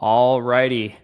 All righty.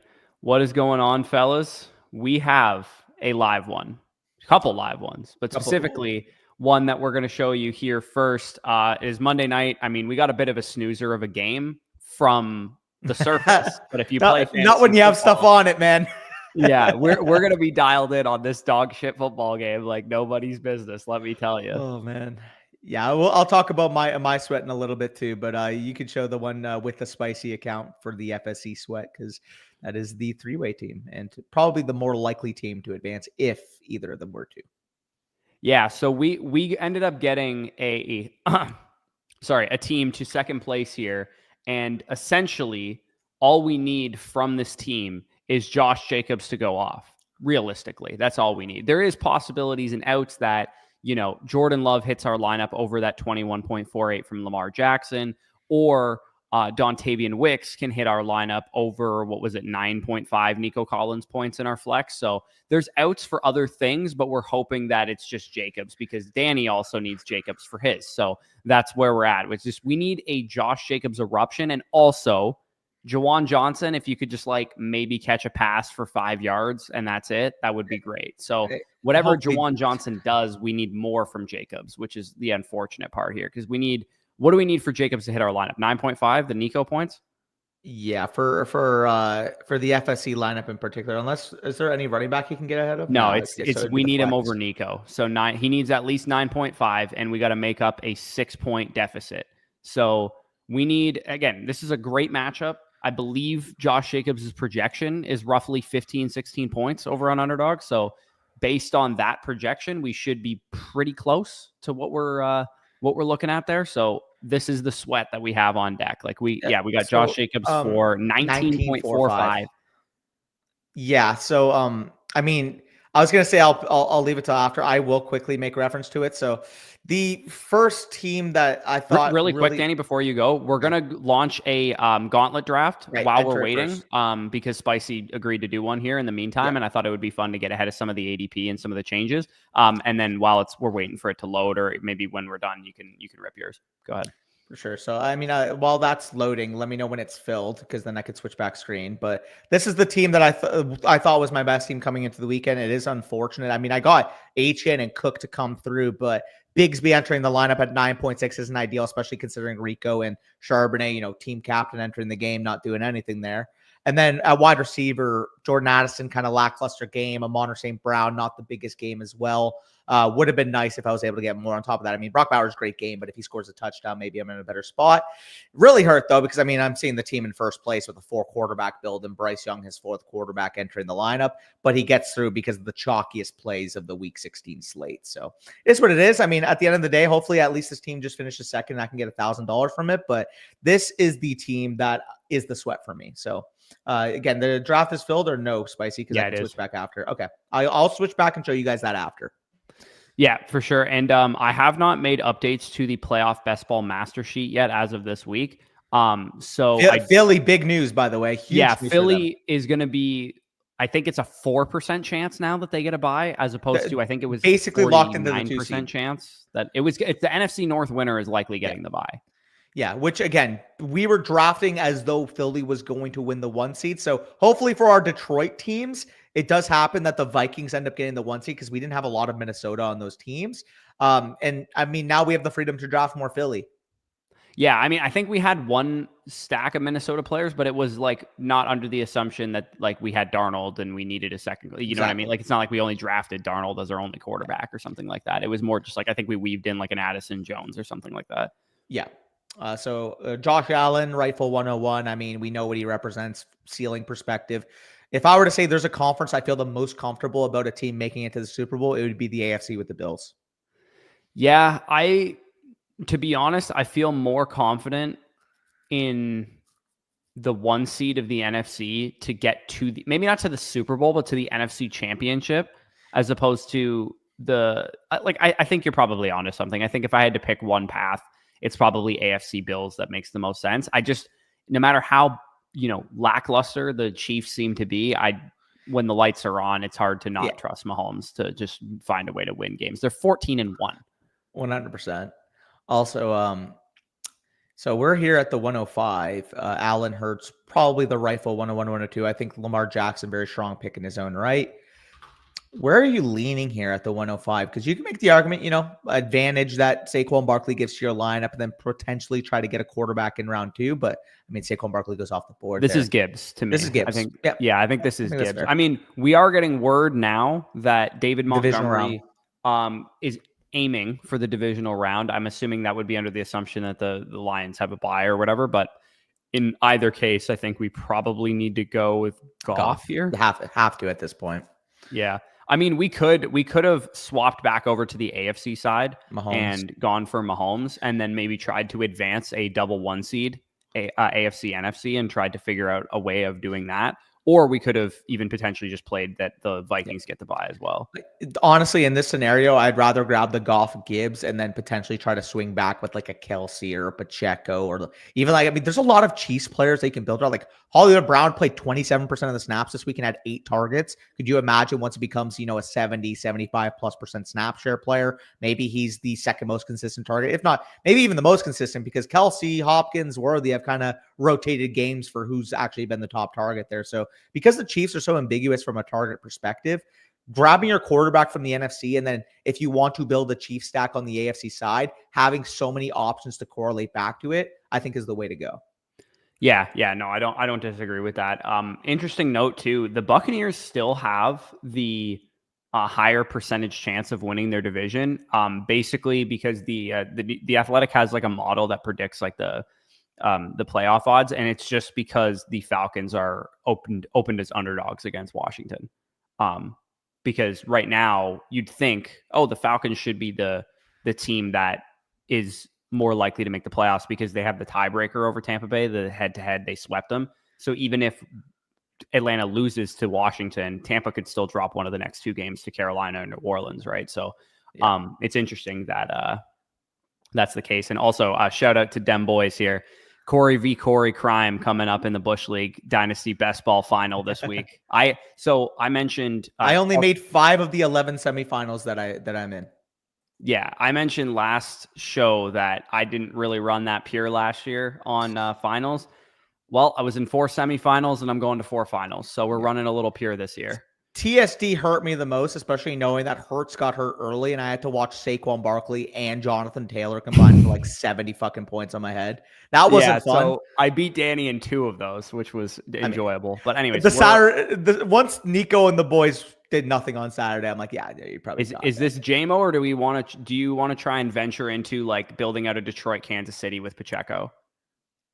What is going on, fellas? We have a live one, a couple live ones, but specifically one that we're going to show you here first is Monday night. I mean, we got a bit of a snoozer of a game from the surface, but if you play fantasy not when you have football, stuff on it, man. yeah, we're going to be dialed in on this dog shit football game like nobody's business, let me tell you. Oh, man. Yeah, I'll talk about my sweat in a little bit too, but you could show the one with the spicy account for the FSC sweat because that is the three-way team and probably the more likely team to advance if either of them were to. Yeah, so we ended up getting a team to second place here, and essentially all we need from this team is Josh Jacobs to go off. Realistically, that's all we need. There is possibilities and outs that, Jordan Love hits our lineup over that 21.48 from Lamar Jackson, or Dontavian Wicks can hit our lineup over, 9.5 Nico Collins points in our flex. So there's outs for other things, but we're hoping that it's just Jacobs because Danny also needs Jacobs for his. So that's where we're at. It's just we need a Josh Jacobs eruption, and also Jawan Johnson, if you could just maybe catch a pass for 5 yards and that's it, that would be great. So whatever Jawan Johnson does, we need more from Jacobs, which is the unfortunate part here because what do we need for Jacobs to hit our lineup? 9.5, the Nico points? Yeah, for the FSC lineup in particular, is there any running back you can get ahead of? No, we need him over Nico. So he needs at least 9.5, and we got to make up a 6-point deficit. So we need, again, this is a great matchup. I believe Josh Jacobs' projection is roughly 15, 16 points over on Underdog. So based on that projection, we should be pretty close to what we're looking at there. So this is the sweat that we have on deck. We got Josh Jacobs for 19.45. Yeah. So, I mean, I was going to say, I'll leave it till after. I will quickly make reference to it. So the first team that I thought really quick, Danny, before you go, we're going to launch a Gauntlet draft while we're waiting because Spicy agreed to do one here in the meantime. And I thought it would be fun to get ahead of some of the ADP and some of the changes. And then while we're waiting for it to load, or maybe when we're done, you can rip yours. Go ahead. For sure. So, I mean, while that's loading, let me know when it's filled because then I could switch back screen. But this is the team that I thought was my best team coming into the weekend. It is unfortunate. I mean, I got HN and Cook to come through, but Bigsby entering the lineup at 9.6 isn't ideal, especially considering Rico and Charbonnet, team captain entering the game, not doing anything there. And then at wide receiver, Jordan Addison, kind of lackluster game. Amon St. Brown, not the biggest game as well. Would have been nice if I was able to get more on top of that. I mean, Brock Bowers, great game, but if he scores a touchdown, maybe I'm in a better spot. Really hurt, though, because, I mean, I'm seeing the team in first place with a 4-quarterback build and Bryce Young, his 4th quarterback, entering the lineup, but he gets through because of the chalkiest plays of the Week 16 slate. So it's what it is. I mean, at the end of the day, hopefully at least this team just finishes second and I can get $1,000 from it, but this is the team that is the sweat for me. So again, the draft is filled or no, Spicy? Because I can switch back after. Okay. I'll switch back and show you guys that after. Yeah, for sure. And I have not made updates to the playoff best ball master sheet yet as of this week. Philly, big news, by the way. Huge Philly is going to be, I think it's a 4% chance now that they get a bye, as opposed to, I think it was basically locked into the 9% chance that it's the NFC North winner is likely getting the bye. Yeah, which again, we were drafting as though Philly was going to win the 1 seed. So hopefully for our Detroit teams, it does happen that the Vikings end up getting the 1 seed because we didn't have a lot of Minnesota on those teams. And I mean, now we have the freedom to draft more Philly. Yeah, I mean, I think we had one stack of Minnesota players, but it was not under the assumption that we had Darnold and we needed a second. You know what I mean? It's not like we only drafted Darnold as our only quarterback or something like that. It was more just I think we weaved in an Addison Jones or something like that. Yeah. So Josh Allen, rightful 101. I mean, we know what he represents, ceiling perspective. If I were to say there's a conference I feel the most comfortable about a team making it to the Super Bowl, it would be the AFC with the Bills. Yeah, to be honest, I feel more confident in the 1 seed of the NFC to get to maybe not to the Super Bowl, but to the NFC Championship, as opposed to I think you're probably onto something. I think if I had to pick one path, it's probably AFC Bills that makes the most sense. No matter how, lackluster the Chiefs seem to be, when the lights are on, it's hard to not trust Mahomes to just find a way to win games. They're 14-1. 100%. Also, So we're here at the 105. Allen Hurts, probably the rifle 101, 102. I think Lamar Jackson, very strong pick in his own right. Where are you leaning here at the 105? Because you can make the argument, advantage that Saquon Barkley gives to your lineup and then potentially try to get a quarterback in round 2. But I mean, Saquon Barkley goes off the board. This is Gibbs to me. This is Gibbs. I think. Yep. Yeah, I think this is Gibbs. I mean, we are getting word now that David Montgomery is aiming for the divisional round. I'm assuming that would be under the assumption that the Lions have a bye or whatever. But in either case, I think we probably need to go with Goff here. Have to at this point. Yeah. I mean, we could have swapped back over to the AFC side and gone for Mahomes and then maybe tried to advance a double 1 seed, AFC, NFC, and tried to figure out a way of doing that. Or we could have even potentially just played that the Vikings get the bye as well. Honestly, in this scenario, I'd rather grab the Goff Gibbs and then potentially try to swing back with like a Kelsey or a Pacheco or even there's a lot of Chiefs players they can build out. Like Hollywood Brown played 27% of the snaps this week and had 8 targets. Could you imagine once it becomes, a 70, 75+% snap share player, maybe he's the second most consistent target. If not, maybe even the most consistent because Kelsey, Hopkins, Worthy have kind of rotated games for who's actually been the top target there. So because the Chiefs are so ambiguous from a target perspective, grabbing your quarterback from the NFC, and then if you want to build a Chiefs stack on the AFC side, having so many options to correlate back to it, I think is the way to go. Yeah, no, I don't disagree with that. Interesting note too, the Buccaneers still have the higher percentage chance of winning their division, basically because the Athletic has like a model that predicts like the playoff odds, and it's just because the Falcons are opened as underdogs against Washington. Because right now you'd think, the Falcons should be the team that is more likely to make the playoffs because they have the tiebreaker over Tampa Bay. The head-to-head, they swept them. So even if Atlanta loses to Washington, Tampa could still drop one of the next 2 games to Carolina or New Orleans, right? So it's interesting that that's the case. And also shout out to Dem Boys here. Corey v. Corey crime coming up in the Bush League Dynasty Best Ball Final this week. I mentioned I only made 5 of the 11 semifinals that I'm in. Yeah, I mentioned last show that I didn't really run that pure last year on finals. Well, I was in 4 semifinals and I'm going to 4 finals. So we're running a little pure this year. TSD hurt me the most, especially knowing that Hurts got hurt early and I had to watch Saquon Barkley and Jonathan Taylor combined for like 70 fucking points on my head. That wasn't fun. So I beat Danny in 2 of those, which was enjoyable. But anyways, once Nico and the boys did nothing on Saturday, I'm like, yeah, you probably is this JMO, or do you want to try and venture into like building out a Detroit, Kansas City with Pacheco?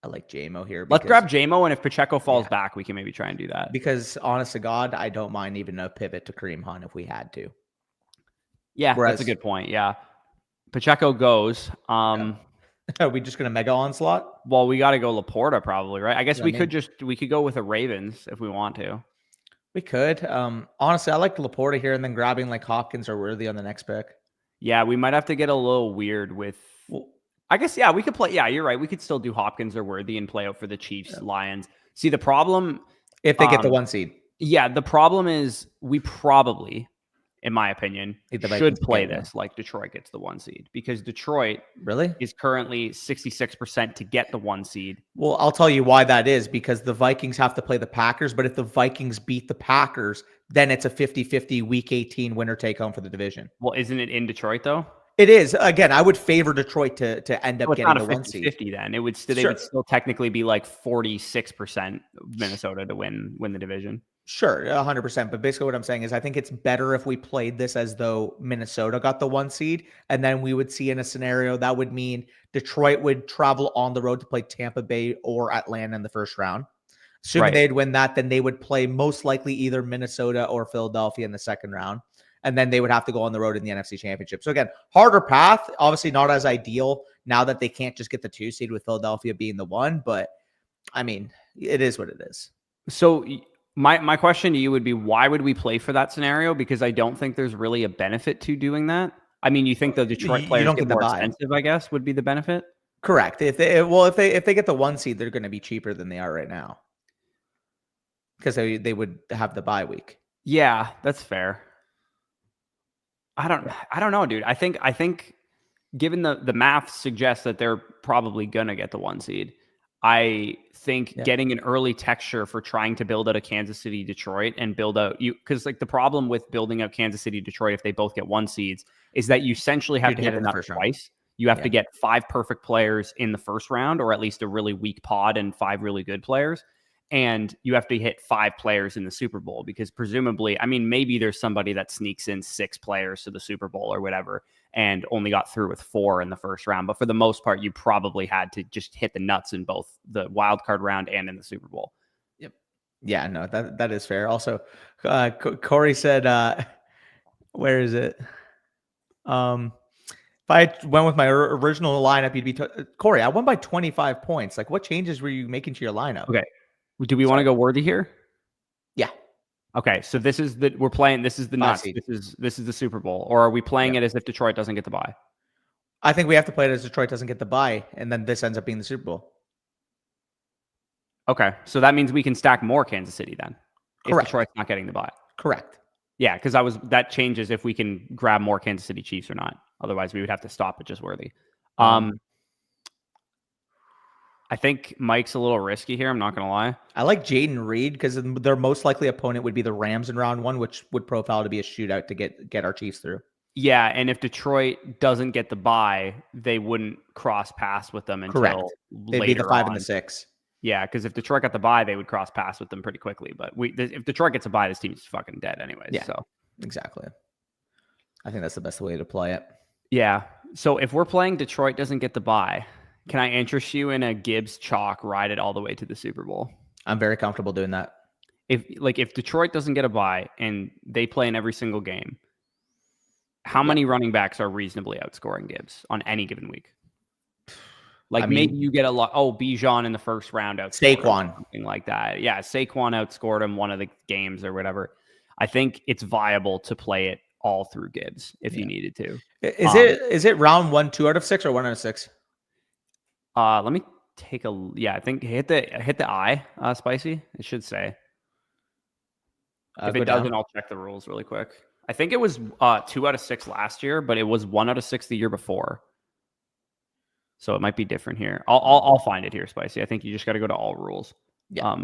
I like JMO here. Let's grab JMO, and if Pacheco falls back, we can maybe try and do that. Because honest to God, I don't mind even a pivot to Kareem Hunt if we had to. Yeah, that's a good point. Yeah, Pacheco goes. Are we just gonna mega onslaught? Well, we got to go Laporta probably, right? I guess we could go with the Ravens if we want to. We could. Honestly, I like Laporta here, and then grabbing like Hopkins or Worthy on the next pick. Yeah, we might have to get a little weird with. I guess, we could play. Yeah, you're right. We could still do Hopkins or Worthy and play out for the Chiefs, Lions. See, the problem... If they get the 1 seed. Yeah, the problem is we probably, in my opinion, should play this like Detroit gets the 1 seed. Because Detroit is currently 66% to get the 1 seed. Well, I'll tell you why that is. Because the Vikings have to play the Packers. But if the Vikings beat the Packers, then it's a 50-50 Week 18 winner take home for the division. Well, isn't it in Detroit, though? It is. Again, I would favor Detroit to end up getting the 1 seed. 50 then. It would they would still technically be like 46% Minnesota to win the division. Sure, 100%. But basically what I'm saying is I think it's better if we played this as though Minnesota got the 1 seed. And then we would see in a scenario that would mean Detroit would travel on the road to play Tampa Bay or Atlanta in the first round. Assuming they'd win that, then they would play most likely either Minnesota or Philadelphia in the second round. And then they would have to go on the road in the NFC Championship. So again, harder path, obviously not as ideal now that they can't just get the 2 seed with Philadelphia being the 1. But I mean, it is what it is. So my question to you would be, why would we play for that scenario? Because I don't think there's really a benefit to doing that. I mean, you think the Detroit players get more expensive, I guess, would be the benefit? Correct. If they get the 1 seed, they're going to be cheaper than they are right now. Because they would have the bye week. Yeah, that's fair. I don't know, dude. I think given the math suggests that they're probably gonna get the 1 seed. I think getting an early texture for trying to build out a Kansas City, Detroit, and build out because like the problem with building out Kansas City, Detroit, if they both get 1 seeds, is that you essentially have to hit it up twice. You have to get 5 perfect players in the first round, or at least a really weak pod and 5 really good players. And you have to hit 5 players in the Super Bowl because presumably, I mean, maybe there's somebody that sneaks in 6 players to the Super Bowl or whatever and only got through with 4 in the first round. But for the most part, you probably had to just hit the nuts in both the wild card round and in the Super Bowl. Yep. Yeah, no, that is fair. Also, Corey said, where is it? If I went with my original lineup, you'd be Corey. I won by 25 points. Like, what changes were you making to your lineup? Okay. Do we want to go worthy here? Yeah. Okay, so this is we're playing. This is the nuts. This is the Super Bowl, or are we playing it as if Detroit doesn't get the bye? I think we have to play it as Detroit doesn't get the bye, and then this ends up being the Super Bowl. Okay, so that means we can stack more Kansas City then. Correct. If Detroit's not getting the bye. Correct. Yeah, because that changes if we can grab more Kansas City Chiefs or not. Otherwise, we would have to stop at just worthy. I think Mike's a little risky here. I'm not going to lie. I like Jaden Reed because their most likely opponent would be the Rams in round 1, which would profile to be a shootout to get our Chiefs through. Yeah, and if Detroit doesn't get the bye, they wouldn't cross paths with them until They'd be the 5 and the 6. Yeah, because if Detroit got the bye, they would cross paths with them pretty quickly. But if Detroit gets a bye, this team's fucking dead anyways. Yeah, so exactly. I think that's the best way to play it. Yeah. So if we're playing Detroit doesn't get the bye, can I interest you in a Gibbs chalk ride it all the way to the Super Bowl? I'm very comfortable doing that. If Detroit doesn't get a bye and they play in every single game, how many running backs are reasonably outscoring Gibbs on any given week? Like, maybe you get a lot. Oh, Bijan in the first round outscored Saquon, something like that. Yeah, Saquon outscored him one of the games or whatever. I think it's viable to play it all through Gibbs if you needed to. Is it round 1, 2 out of 6 or 1 out of 6? Let me take a. Yeah, I think hit the I, Spicy. It should say. If it doesn't, I'll check the rules really quick. I think it was 2 out of 6 last year, but it was 1 out of 6 the year before. So it might be different here. I'll find it here, Spicy. I think you just got to go to all rules. Yeah.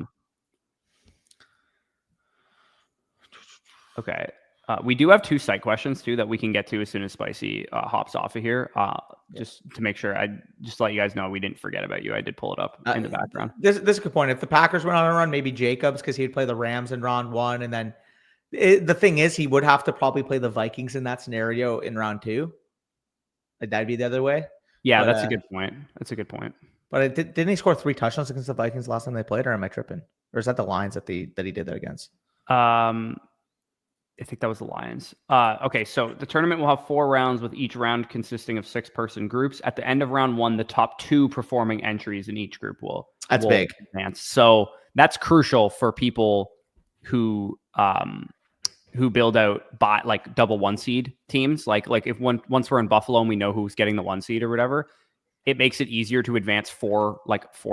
Okay. We do have 2 site questions too that we can get to as soon as Spicy hops off of here. Just to make sure, I just let you guys know we didn't forget about you. I did pull it up in the background. This is a good point. If the Packers went on a run, maybe Jacobs because he'd play the Rams in round 1, and then the thing is he would have to probably play the Vikings in that scenario in round 2. Like, that'd be the other way. Yeah, that's a good point. That's a good point. But didn't he score 3 touchdowns against the Vikings last time they played, or am I tripping? Or is that the Lions that he did that against? I think that was the Lions. Okay, so the tournament will have 4 rounds with each round consisting of 6-person groups. At the end of round 1, the top 2 performing entries in each group will big advance. So that's crucial for people who build out by like double 1 seed teams. Like if once we're in Buffalo and we know who's getting the 1 seed or whatever, it makes it easier to advance 4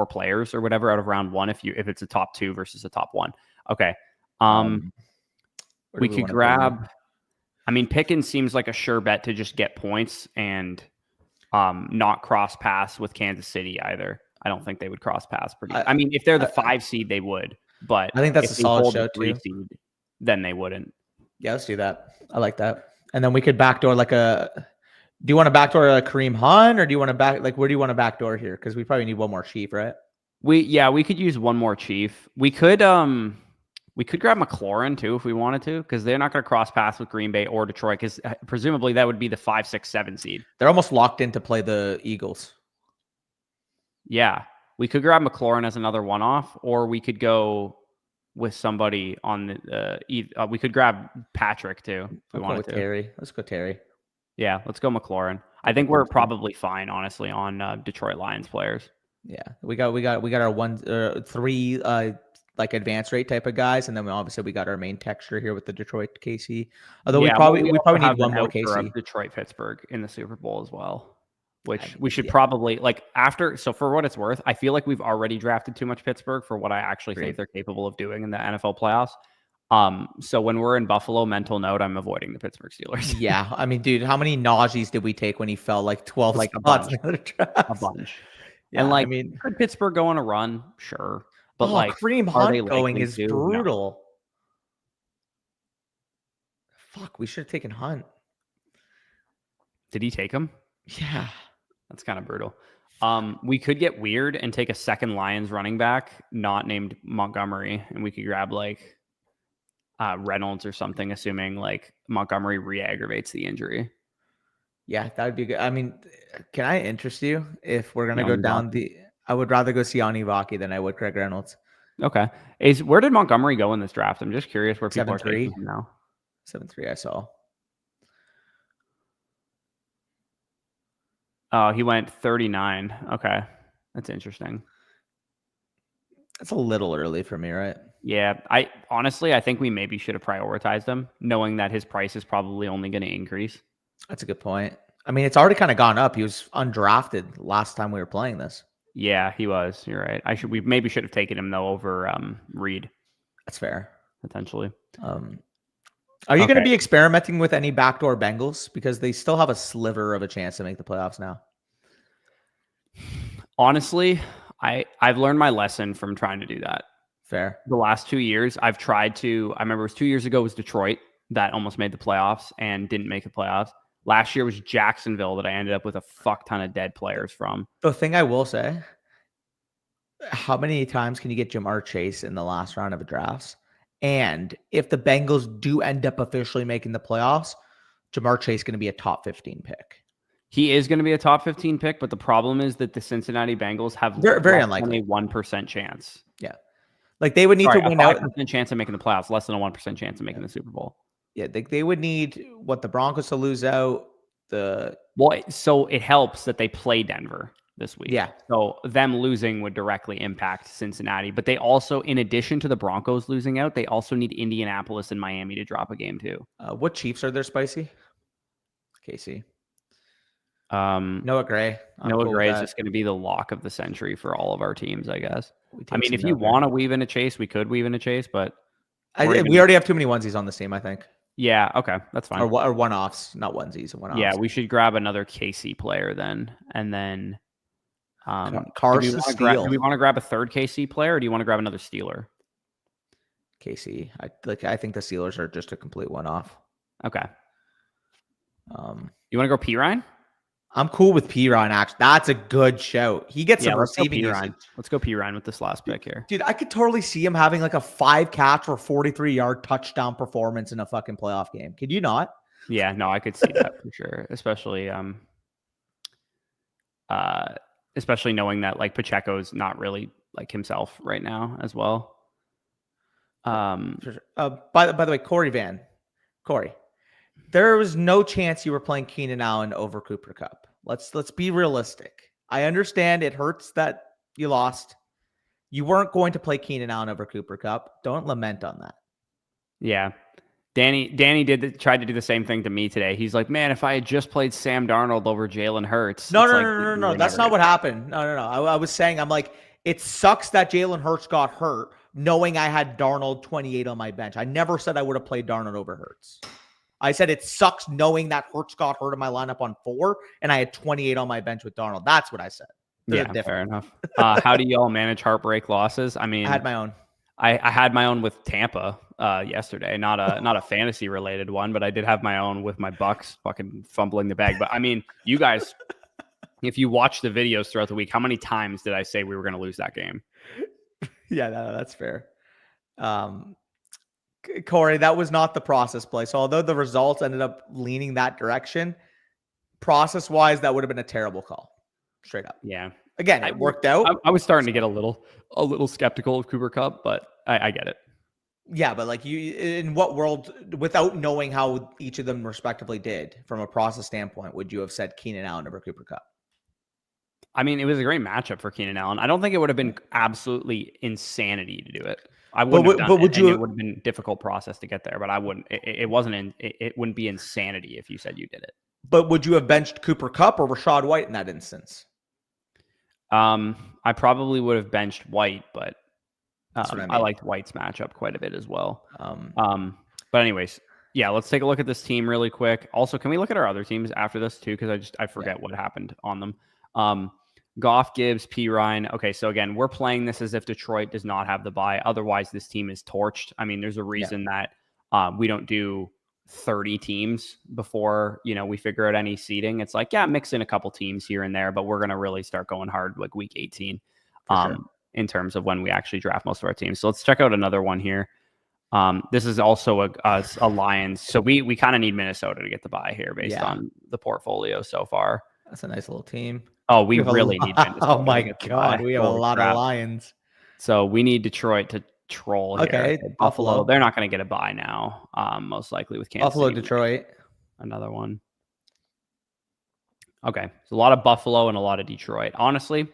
players or whatever out of round 1 if it's a top 2 versus a top 1. Okay. We could grab. I mean, Pickens seems like a sure bet to just get points and not cross paths with Kansas City either. I don't think they would cross paths pretty. I mean, if they're the 5 seed, they would. But I think that's a solid show too. Seed, then they wouldn't. Yeah, let's do that. I like that. And then we could backdoor do you want to backdoor a Kareem Hunt, or do you want to where do you want to backdoor here? Because we probably need one more Chief, right? We could use one more Chief. We could grab McLaurin too if we wanted to, because they're not going to cross paths with Green Bay or Detroit, because presumably that would be the 5, 6, 7 seed. They're almost locked in to play the Eagles. Yeah, we could grab McLaurin as another one-off, or we could go with somebody on the. We could grab Patrick too if we wanted to. Terry. Let's go Terry. Yeah, let's go McLaurin. I think we're probably fine, honestly, on Detroit Lions players. Yeah, we got our 3 advanced rate type of guys, and then we got our main texture here with the Detroit KC. Although we probably need one more KC. Detroit Pittsburgh in the Super Bowl as well, which we should probably after. So for what it's worth, I feel like we've already drafted too much Pittsburgh for what I actually think they're capable of doing in the NFL playoffs. So when we're in Buffalo, mental note, I'm avoiding the Pittsburgh Steelers. Yeah, I mean, dude, how many nauseas did we take when he fell like 12 Like spots in the other a drafts? bunch. Yeah, And I like, mean, could Pittsburgh go on a run? Sure. But oh, like, Kareem are they Hunt going likely is to? No. brutal. Fuck, we should have taken Hunt. Did he take him? Yeah. That's kind of brutal. We could get weird and take a second Lions running back, not named Montgomery, and we could grab like Reynolds or something, assuming like Montgomery re-aggravates the injury. Yeah, that would be good. I mean, can I interest you if we're gonna go Yanni down Vaki. I would rather go see Yanni Vaki than I would Craig Reynolds. Okay. Where did Montgomery go in this draft? I'm just curious where people are 7-3. taking him now. 7-3, I saw. Oh, he went 39. Okay. That's interesting. That's a little early for me, right? Yeah. I honestly think we maybe should have prioritized him, knowing that his price is probably only going to increase. That's a good point. I mean, it's already kind of gone up. He was undrafted last time we were playing this. Yeah, he was. You're right. We maybe should have taken him though over Reed. That's fair. Potentially. Are you going to be experimenting with any backdoor Bengals? Because they still have a sliver of a chance to make the playoffs now. Honestly, I've learned my lesson from trying to do that. Fair. The last 2 years, I've tried to. I remember it was 2 years ago was Detroit that almost made the playoffs and didn't make the playoffs. Last year was Jacksonville that I ended up with a fuck ton of dead players from. The thing I will say, how many times can you get Jamar Chase in the last round of a drafts? And if the Bengals do end up officially making the playoffs, Jamar Chase is going to be a top 15 pick. He is going to be a top 15 pick, but the problem is that the Cincinnati Bengals have very unlikely a 1% chance. Yeah. Like they would need to win out. 5% chance of making the playoffs, less than a 1% chance of making the Super Bowl. Yeah, they would need what the Broncos to lose out. So it helps that they play Denver this week. Yeah. So them losing would directly impact Cincinnati. But they also, in addition to the Broncos losing out, they also need Indianapolis and Miami to drop a game too. What Chiefs are there spicy? KC. Noah Gray. Noah Gray is just going to be the lock of the century for all of our teams, I guess. I mean, if you want to weave in a Chase, we could weave in a Chase, but we already have too many onesies on this team, I think. Yeah, okay, that's fine. Or one-offs, not onesies, one-offs. Yeah, we should grab another KC player then, and then Carson do Steele. we want to grab a third KC player, or do you want to grab another Steeler? KC. I think the Steelers are just a complete one-off. Okay. You want to go P. Ryan? I'm cool with P. Ryan, actually. That's a good shout. He gets some receiving usage. Let's go P. Ryan with this last pick here. Dude, I could totally see him having like a 5-catch or 43-yard touchdown performance in a fucking playoff game. Could you not? Yeah, no, I could see that for sure. Especially knowing that like Pacheco's not really like himself right now as well. By the way, Corey, there was no chance you were playing Keenan Allen over Cooper Kupp. Let's be realistic. I understand it hurts that you lost. You weren't going to play Keenan Allen over Cooper Kupp. Don't lament on that. Yeah. Danny tried to do the same thing to me today. He's like, man, if I had just played Sam Darnold over Jalen Hurts. No. That's not what happened. No. I was saying, I'm like, it sucks that Jalen Hurts got hurt knowing I had Darnold 28 on my bench. I never said I would have played Darnold over Hurts. I said it sucks knowing that Hurts got hurt in my lineup on 4 and I had 28 on my bench with Darnold. That's what I said. Yeah, fair enough. How do y'all manage heartbreak losses? I mean, I had my own. I had my own with Tampa yesterday. Not a fantasy related one, but I did have my own with my Bucks fucking fumbling the bag. But I mean, you guys, if you watch the videos throughout the week, how many times did I say we were going to lose that game? Yeah, that's fair. Corey, that was not the process play. So although the results ended up leaning that direction, process-wise, that would have been a terrible call. Straight up. Yeah. Again, it worked out. I was starting to get a little skeptical of Cooper Kupp, but I get it. Yeah, but like in what world, without knowing how each of them respectively did from a process standpoint, would you have said Keenan Allen over Cooper Kupp? I mean, it was a great matchup for Keenan Allen. I don't think it would have been absolutely insanity to do it. I wouldn't have done it. It would have been a difficult process to get there, but I wouldn't. It wouldn't be insanity if you said you did it. But would you have benched Cooper Kupp or Rachaad White in that instance? I probably would have benched White, but That's what I I mean. liked White's matchup quite a bit as well. But anyways, yeah, let's take a look at this team really quick. Also, can we look at our other teams after this too? Because I forget what happened on them. Goff, Gibbs, P. Ryan. Okay, so again, we're playing this as if Detroit does not have the bye. Otherwise, this team is torched. I mean, there's a reason that we don't do 30 teams before, we figure out any seeding. It's like, yeah, mix in a couple teams here and there, but we're going to really start going hard like week 18 in terms of when we actually draft most of our teams. So let's check out another one here. This is also a Lions. So we kind of need Minnesota to get the bye here based on the portfolio so far. That's a nice little team. Oh, we really need Minnesota. Oh my God, we have a lot of Lions. So we need Detroit to troll here. Okay, Buffalo. They're not going to get a bye now, most likely with Kansas Buffalo, City. Detroit. Another one. Okay, so a lot of Buffalo and a lot of Detroit. Honestly,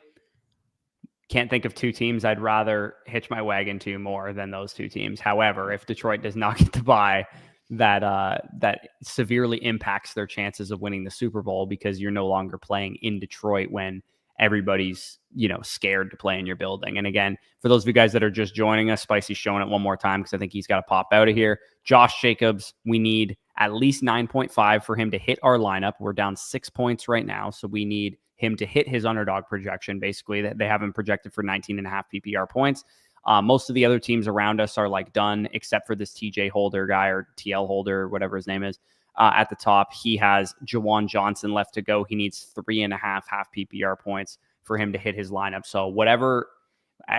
can't think of two teams I'd rather hitch my wagon to more than those two teams. However, if Detroit does not get the bye, that severely impacts their chances of winning the Super Bowl because you're no longer playing in Detroit when everybody's, scared to play in your building. And again, for those of you guys that are just joining us, Spicy's showing it one more time because I think he's got to pop out of here. Josh Jacobs, we need at least 9.5 for him to hit our lineup. We're down 6 points right now, so we need him to hit his underdog projection. Basically, they have him projected for 19.5 PPR points. Most of the other teams around us are like done, except for this TJ Holder guy or TL Holder, whatever his name is. At the top, he has Jawan Johnson left to go. He needs 3.5 half PPR points for him to hit his lineup. So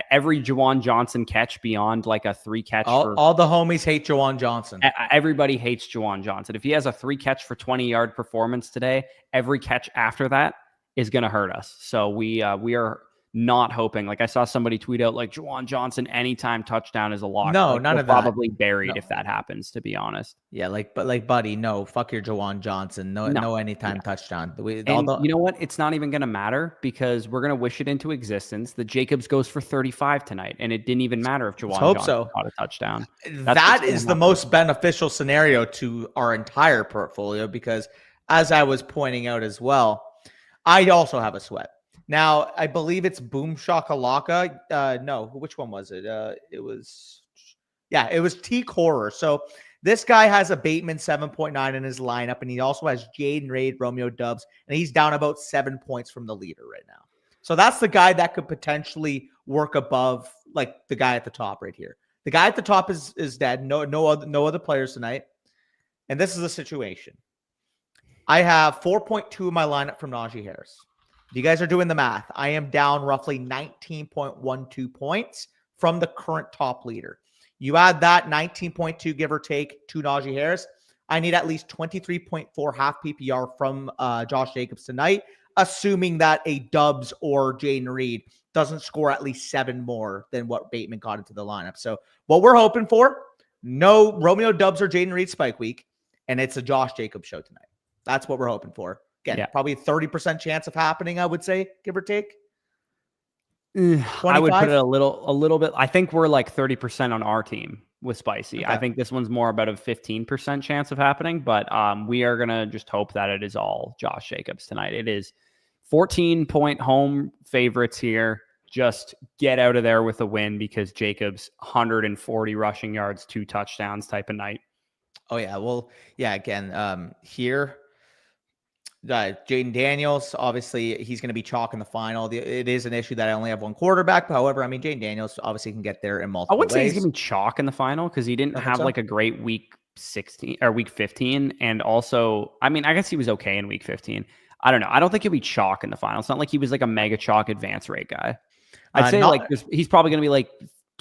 every Jawan Johnson catch beyond like a 3 catch. All the homies hate Jawan Johnson. Everybody hates Jawan Johnson. If he has a 3 catch for 20-yard performance today, every catch after that is going to hurt us. So we are not hoping. Like I saw somebody tweet out like Jawan Johnson anytime touchdown is a lock. No, none of that. Probably buried if that happens, to be honest. Yeah, buddy, no, fuck your Jawan Johnson. No anytime touchdown. You know what? It's not even going to matter because we're going to wish it into existence that Jacobs goes for 35 tonight, and it didn't even matter if Jawan Johnson caught a touchdown. That is the most beneficial scenario to our entire portfolio because, as I was pointing out as well, I also have a sweat. Now, I believe it's Boom Shakalaka. No, which one was it? It was T. Corer. So this guy has a Bateman 7.9 in his lineup, and he also has Jaden Reed, Romeo Dubs, and he's down about 7 points from the leader right now. So that's the guy that could potentially work above like the guy at the top right here. The guy at the top is dead. No other players tonight. And this is the situation. I have 4.2 in my lineup from Najee Harris. If you guys are doing the math, I am down roughly 19.12 points from the current top leader. You add that 19.2, give or take, to Najee Harris. I need at least 23.4 half PPR from Josh Jacobs tonight, assuming that a Dubs or Jaden Reed doesn't score at least 7 more than what Bateman got into the lineup. So what we're hoping for, no Romeo Dubs or Jaden Reed spike week, and it's a Josh Jacobs show tonight. That's what we're hoping for. Again, probably a 30% chance of happening, I would say, give or take. 25? I would put it a little bit. I think we're like 30% on our team with Spicy. Okay. I think this one's more about a 15% chance of happening, but we are going to just hope that it is all Josh Jacobs tonight. It is 14-point home favorites here. Just get out of there with a win because Jacobs 140 rushing yards, 2 touchdowns type of night. Oh, yeah. Well, yeah, again, here, Jaden Daniels, obviously, he's going to be chalk in the final. It is an issue that I only have one quarterback. However, I mean, Jaden Daniels obviously can get there in multiple ways. I wouldn't say he's going to be chalk in the final because he didn't have like a great week 16 or week 15. And also, I mean, I guess he was okay in week 15. I don't know. I don't think he'll be chalk in the final. It's not like he was like a mega chalk advance rate guy. I'd say he's probably going to be like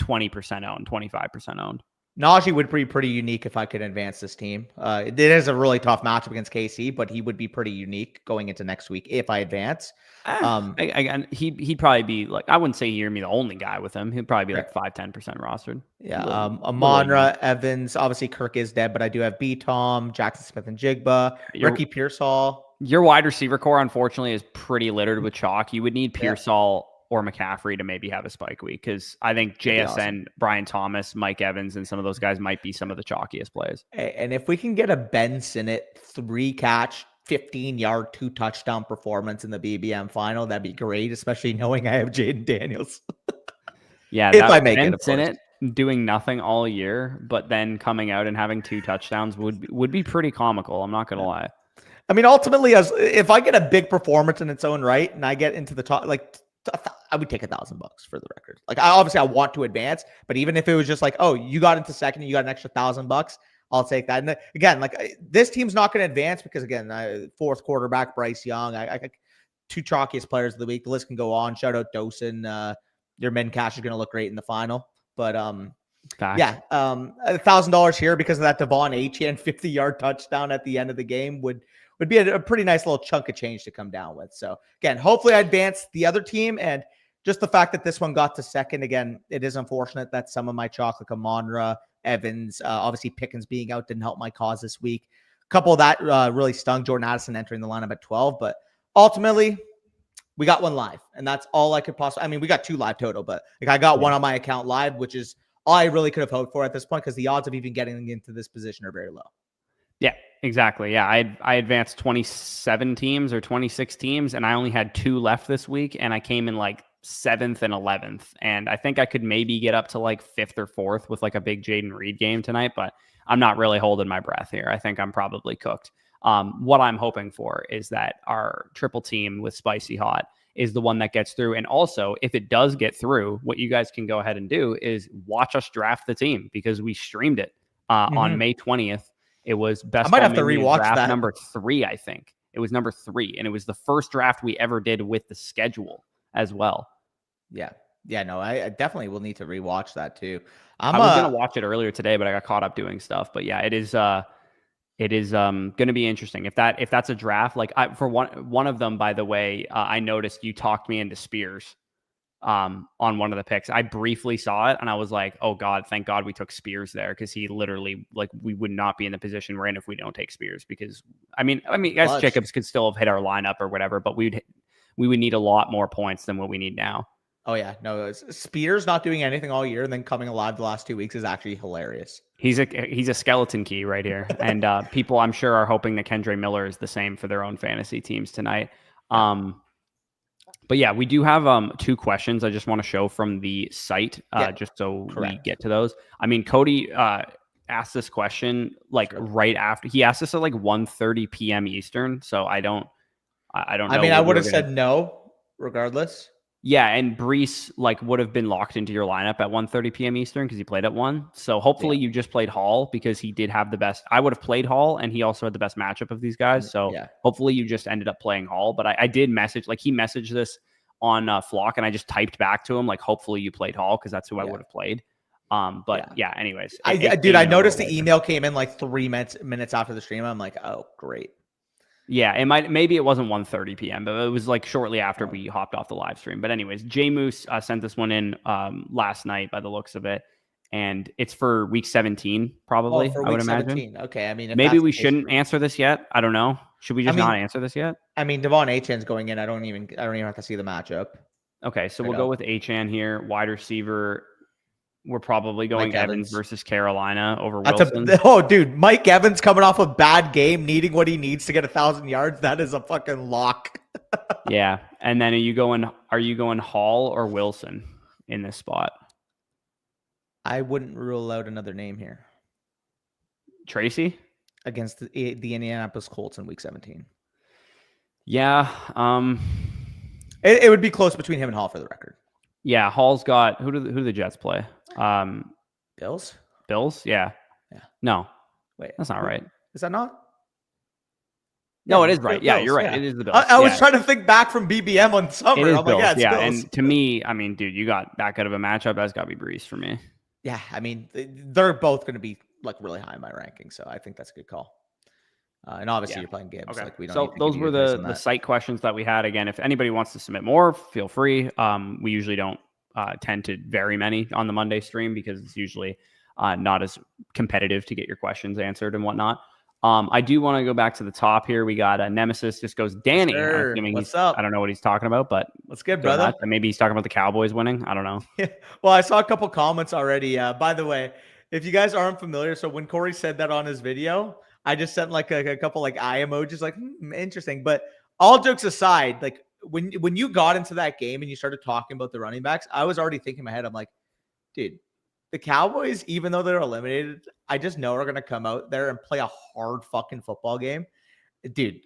20% owned, 25% owned. Najee would be pretty unique if I could advance this team. It is a really tough matchup against KC, but he would be pretty unique going into next week if I advance. Again, he'd probably be like, I wouldn't say you're the only guy with him. He'd probably be like 5-10% rostered. Yeah. Amonra, Evans, obviously Kirk is dead, but I do have B-Tom, Jackson Smith and Jigba, Ricky Pearsall. Your wide receiver core, unfortunately, is pretty littered with chalk. You would need Pearsall or McCaffrey to maybe have a spike week because I think JSN, awesome. Brian Thomas, Mike Evans, and some of those guys might be some of the chalkiest plays. And if we can get a Ben Sinnott 3-catch, 15-yard, 2-touchdown performance in the BBM final, that'd be great, especially knowing I have Jaden Daniels. Yeah, if that I make it, Ben of course. Sinnott doing nothing all year, but then coming out and having 2 touchdowns would be pretty comical. I'm not gonna lie. I mean, ultimately, as if I get a big performance in its own right, and I get into the top, like I would take $1,000 for the record. Like, I want to advance, but even if it was just like, oh, you got into second, you got an extra $1,000, I'll take that. And again, like this team's not going to advance because again, fourth quarterback Bryce Young, I 2 chalkiest players of the week. The list can go on. Shout out Dosen. Your men cash is going to look great in the final, but Facts. yeah, $1,000 here because of that Devon Achane 50-yard touchdown at the end of the game would be a pretty nice little chunk of change to come down with. So again, hopefully I advance the other team, and just the fact that this one got to second, again, it is unfortunate that some of my chalk, like Amonra, Evans, obviously Pickens being out didn't help my cause this week. A couple of that really stung. Jordan Addison entering the lineup at 12, but ultimately we got one live, and that's all I could possibly. I mean, we got 2 live total, but like I got one on my account live, which is all I really could have hoped for at this point because the odds of even getting into this position are very low. Yeah, exactly. Yeah, I advanced 27 teams or 26 teams, and I only had 2 left this week, and I came in like 7th and 11th, and I think I could maybe get up to like 5th or 4th with like a big Jaden Reed game tonight, but I'm not really holding my breath here. I think I'm probably cooked. What I'm hoping for is that our triple team with Spicy Hot is the one that gets through. And also, if it does get through, what you guys can go ahead and do is watch us draft the team because we streamed it on May 20th. It was best. I might have to rewatch draft that. Number 3, I think. It was number 3, and it was the first draft we ever did with the schedule as well. Yeah. Yeah, no, I definitely will need to rewatch that too. I was going to watch it earlier today, but I got caught up doing stuff. But yeah, it is going to be interesting. If that's a draft, like for one of them, by the way, I noticed you talked me into Spears on one of the picks. I briefly saw it and I was like, oh God, thank God we took Spears there, because he literally, like, we would not be in the position we're in if we don't take Spears, because I mean, guys, Jacobs could still have hit our lineup or whatever, but we would need a lot more points than what we need now. Oh yeah, no, Spears not doing anything all year and then coming alive the last 2 weeks is actually hilarious. He's a skeleton key right here, and people I'm sure are hoping that Kendre Miller is the same for their own fantasy teams tonight. But yeah, we do have 2 questions I just want to show from the site, just so we get to those. I mean, Cody asked this question like right after he asked us at like 1:30 p.m. Eastern, so I don't know. I mean, I would have said no regardless. Yeah, and Brees like would have been locked into your lineup at 1:30 p.m. Eastern because he played at 1. So hopefully you just played Hall because he did have the best. I would have played Hall, and he also had the best matchup of these guys. So hopefully you just ended up playing Hall. But I did message, like he messaged this on Flock, and I just typed back to him like, hopefully you played Hall, because that's who I would have played. Anyways, I noticed the email came in like 3 minutes after the stream. I'm like, oh great. Yeah, maybe it wasn't 1:30 p.m., but it was like shortly after we hopped off the live stream. But anyways, J Moose sent this one in last night by the looks of it, and it's for week 17 probably. I would imagine. 17. Okay, I mean, maybe we shouldn't answer this yet. I don't know. Should we just not answer this yet? I mean, Devon Achane's going in. I don't even have to see the matchup. Okay, so we'll go with Achane here, wide receiver. We're probably going Mike Evans versus Carolina over Wilson. Dude, Mike Evans coming off a bad game, needing what he needs to get 1,000 yards. That is a fucking lock. Yeah, and then are you going Hall or Wilson in this spot? I wouldn't rule out another name here. Tracy against the Indianapolis Colts in week 17. Yeah, it would be close between him and Hall for the record. Yeah, Hall's got who do the Jets play? Bills? Yeah. No. Wait. That's not right. Is that not? No, it is right. Yeah, you're right. Yeah. It is the Bills. I was trying to think back from BBM on summer. It is Bills. Like, Bills. And to me, I mean, dude, you got that good of a matchup. That's got to be Brees for me. Yeah, I mean, they're both going to be like really high in my ranking, so I think that's a good call. And obviously you're playing Gibbs. Okay. Like we don't. So those were the site questions that we had. Again, if anybody wants to submit more, feel free. We usually don't tend to very many on the Monday stream because it's usually not as competitive to get your questions answered and whatnot. I do want to go back to the top here. We got Nemesis just goes Danny. Sure. What's up? I don't know what he's talking about, but what's good, brother? Maybe he's talking about the Cowboys winning. I don't know. Well, I saw a couple comments already. By the way, if you guys aren't familiar, so when Corey said that on his video, I just sent like a couple like eye emojis, like interesting. But all jokes aside, like when you got into that game and you started talking about the running backs, I was already thinking in my head, I'm like, dude, the Cowboys, even though they're eliminated, I just know are going to come out there and play a hard fucking football game. Dude,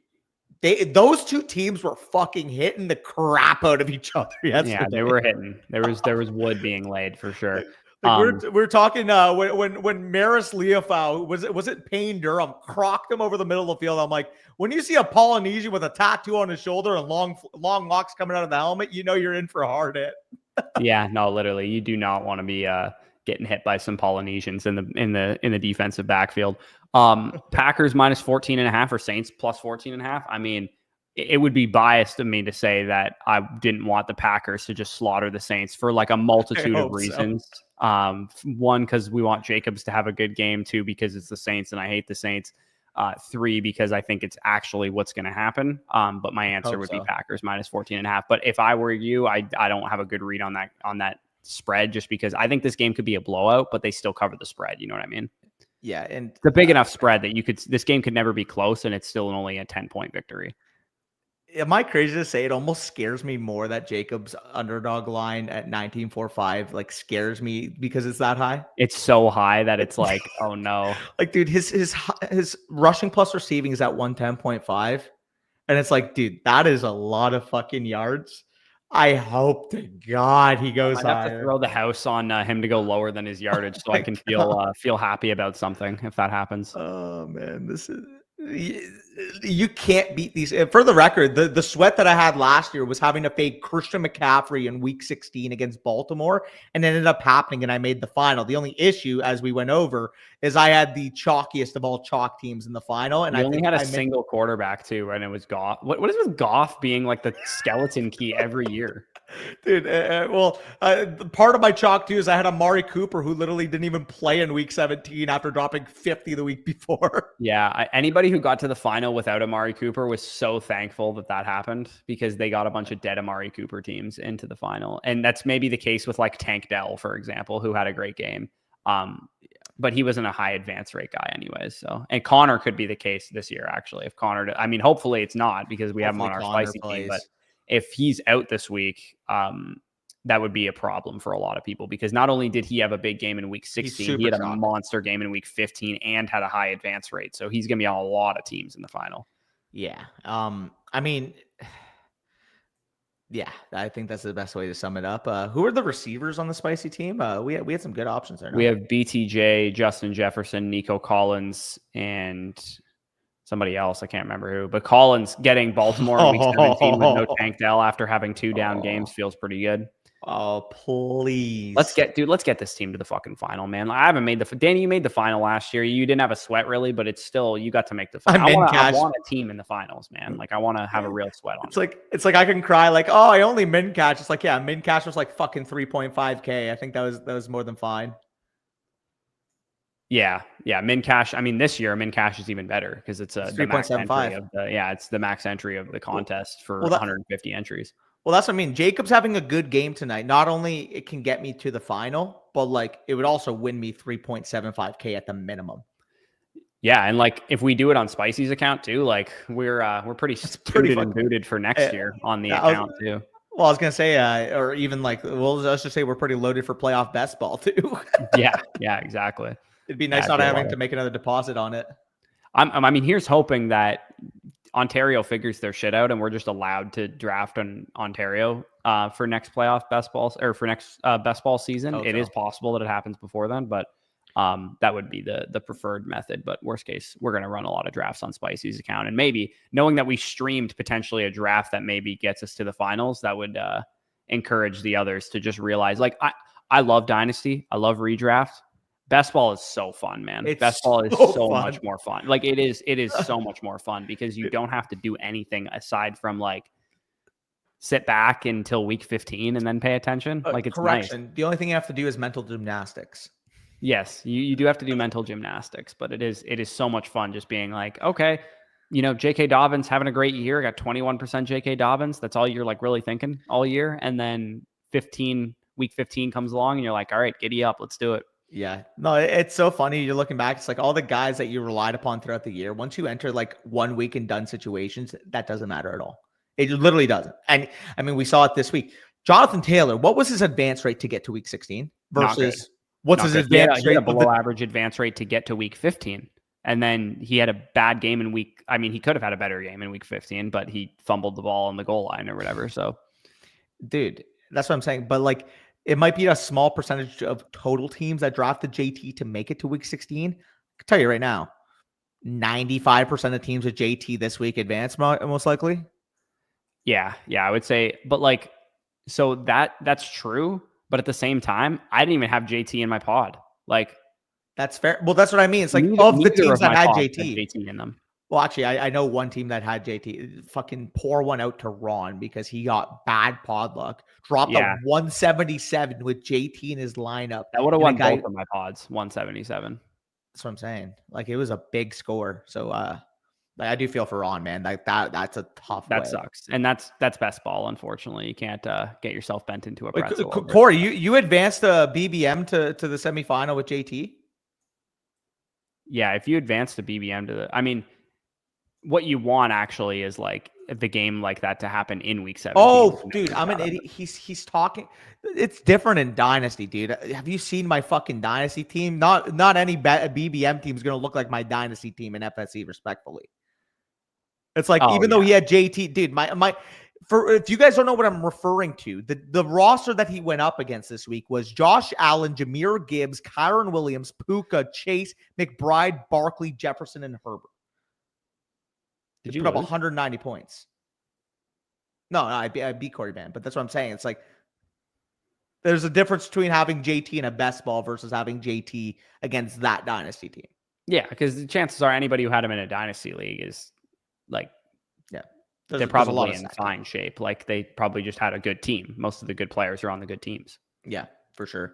those two teams were fucking hitting the crap out of each other yesterday. Yeah, they were hitting. There was wood being laid for sure. Like we're talking when Maris Leofau was it Payne Durham crocked him over the middle of the field. I'm like, when you see a Polynesian with a tattoo on his shoulder and long locks coming out of the helmet, you know you're in for a hard hit. Yeah, no, literally, you do not want to be getting hit by some Polynesians in the defensive backfield. Packers minus 14.5 or Saints plus 14.5. I mean, it would be biased of me to say that I didn't want the Packers to just slaughter the Saints for like a multitude of reasons. So. One, because we want Jacobs to have a good game. Two, because it's the Saints and I hate the Saints. Three, because I think it's actually what's going to happen. But my answer would be Packers minus 14.5. But if I were you, I don't have a good read on that spread, just because I think this game could be a blowout, but they still cover the spread. You know what I mean? Yeah, and it's a big enough spread that this game could never be close, and it's still only a 10-point victory. Am I crazy to say it almost scares me more that Jacobs underdog line at 19.45 like scares me because it's that high? It's so high that it's like, oh no. Like, dude, his rushing plus receiving is at 110.5. And it's like, dude, that is a lot of fucking yards. I hope to God he goes higher. I have to throw the house on him to go lower than his yardage so I can feel happy about something if that happens. Oh man, this is you can't beat these. For the record, the sweat that I had last year was having to fade Christian McCaffrey in week 16 against Baltimore, and it ended up happening, and I made the final. The only issue, as we went over, is I had the chalkiest of all chalk teams in the final, and I only had a single quarterback too, and it was Goff. What is with Goff being like the skeleton key every year? Dude, part of my chalk too is I had Amari Cooper who literally didn't even play in week 17 after dropping 50 the week before. Yeah, anybody who got to the final without Amari Cooper was so thankful that happened, because they got a bunch of dead Amari Cooper teams into the final. And that's maybe the case with like Tank Dell, for example, who had a great game. But he wasn't a high advance rate guy anyways. So, and Connor could be the case this year, actually. If Connor, I mean, hopefully it's not, because we have him on our spicy team, but if he's out this week, that would be a problem for a lot of people, because not only did he have a big game in week 16, he had a monster game in week 15 and had a high advance rate. So he's going to be on a lot of teams in the final. Yeah. I mean, yeah, I think that's the best way to sum it up. Who are the receivers on the spicy team? We had some good options there. We have BTJ, Justin Jefferson, Nico Collins, and somebody else. I can't remember who, but Collins getting Baltimore in week 17 with no Tank Dell after having 2 down games feels pretty good. Oh, please. Let's get this team to the fucking final, man. I haven't made Danny, you made the final last year. You didn't have a sweat really, but it's still, you got to make the final. I want a team in the finals, man. Like, I want to have a real sweat on it. It's like I can cry like, oh, I only min catch. It's like, yeah, min catch was like fucking 3.5K. I think that was more than fine. Yeah. Min cash. I mean, this year min cash is even better because it's the max entry of it's the max entry of the contest for 150 entries. Well, that's what I mean. Jacob's having a good game tonight. Not only it can get me to the final, but like it would also win me 3.75K at the minimum. Yeah, and like if we do it on Spicy's account too, like we're pretty suited and booted for next year on the account too. Well, I was gonna say, or even like, well, let's just say we're pretty loaded for playoff best ball too. yeah, exactly. It'd be nice not having to make another deposit on it. I mean, here's hoping that Ontario figures their shit out and we're just allowed to draft on Ontario for next playoff best balls or for next best ball season. It is possible that it happens before then, but that would be the preferred method. But worst case, we're going to run a lot of drafts on Spicy's account, and maybe knowing that we streamed potentially a draft that maybe gets us to the finals, that would encourage the others to just realize, like, I love Dynasty. I love redraft. Best ball is so fun, man. Best ball is so much more fun. Like it is so much more fun because you don't have to do anything aside from like sit back until week 15 and then pay attention. Like it's nice. The only thing you have to do is mental gymnastics. Yes, you do have to do mental gymnastics, but it is so much fun just being like, okay, J.K. Dobbins having a great year. Got 21% J.K. Dobbins. That's all you're like really thinking all year. And then week 15 comes along and you're like, all right, giddy up. Let's do it. Yeah, no, it's so funny. You're looking back. It's like all the guys that you relied upon throughout the year. Once you enter like 1 week and done situations, that doesn't matter at all. It literally doesn't. And I mean, we saw it this week. Jonathan Taylor, what was his advance rate to get to week 16? Not good. versus what's Not his good. advance He had a rate? below average advance rate to get to week 15. And then he had a bad game in he could have had a better game in week 15, but he fumbled the ball on the goal line or whatever. So, Dude, that's what I'm saying. But like, it might be a small percentage of total teams that drafted JT to make it to week 16. I can tell you right now, 95% of teams with JT this week advance most likely. yeah, I would say, but like, so that's true. But at the same time, I didn't even have JT in my pod. Like, That's fair. Well, that's what I mean. It's like of the neither teams of that my had pods had JT. JT in them. Well, actually, I know one team that had JT. Fucking pour one out to Ron because he got bad pod luck. Dropped a 177 with JT in his lineup. That would have won both of my pods, 177. That's what I'm saying. Like, it was a big score. So I do feel for Ron, man. Like that's a tough. That sucks, and that's best ball. Unfortunately, you can't get yourself bent into a pretzel. Corey, you advanced the BBM to the semifinal with JT. Yeah, if you advance to BBM what you want actually is like the game like that to happen in week 17. Oh, dude, I'm an idiot. He's talking. It's different in Dynasty, dude. Have you seen my fucking Dynasty team? Not any BBM team is going to look like my Dynasty team in FSE, respectfully. It's like, even though he had JT, dude, if you guys don't know what I'm referring to, the roster that he went up against this week was Josh Allen, Jahmyr Gibbs, Kyron Williams, Puka, Chase, McBride, Barkley, Jefferson, and Herbert. Did you put up 190 points? No, I beat Corey Van, but that's what I'm saying. It's like there's a difference between having JT in a best ball versus having JT against that Dynasty team. Yeah, because the chances are anybody who had him in a Dynasty league is like, they're probably in fine shape. Like, they probably just had a good team. Most of the good players are on the good teams. Yeah, for sure.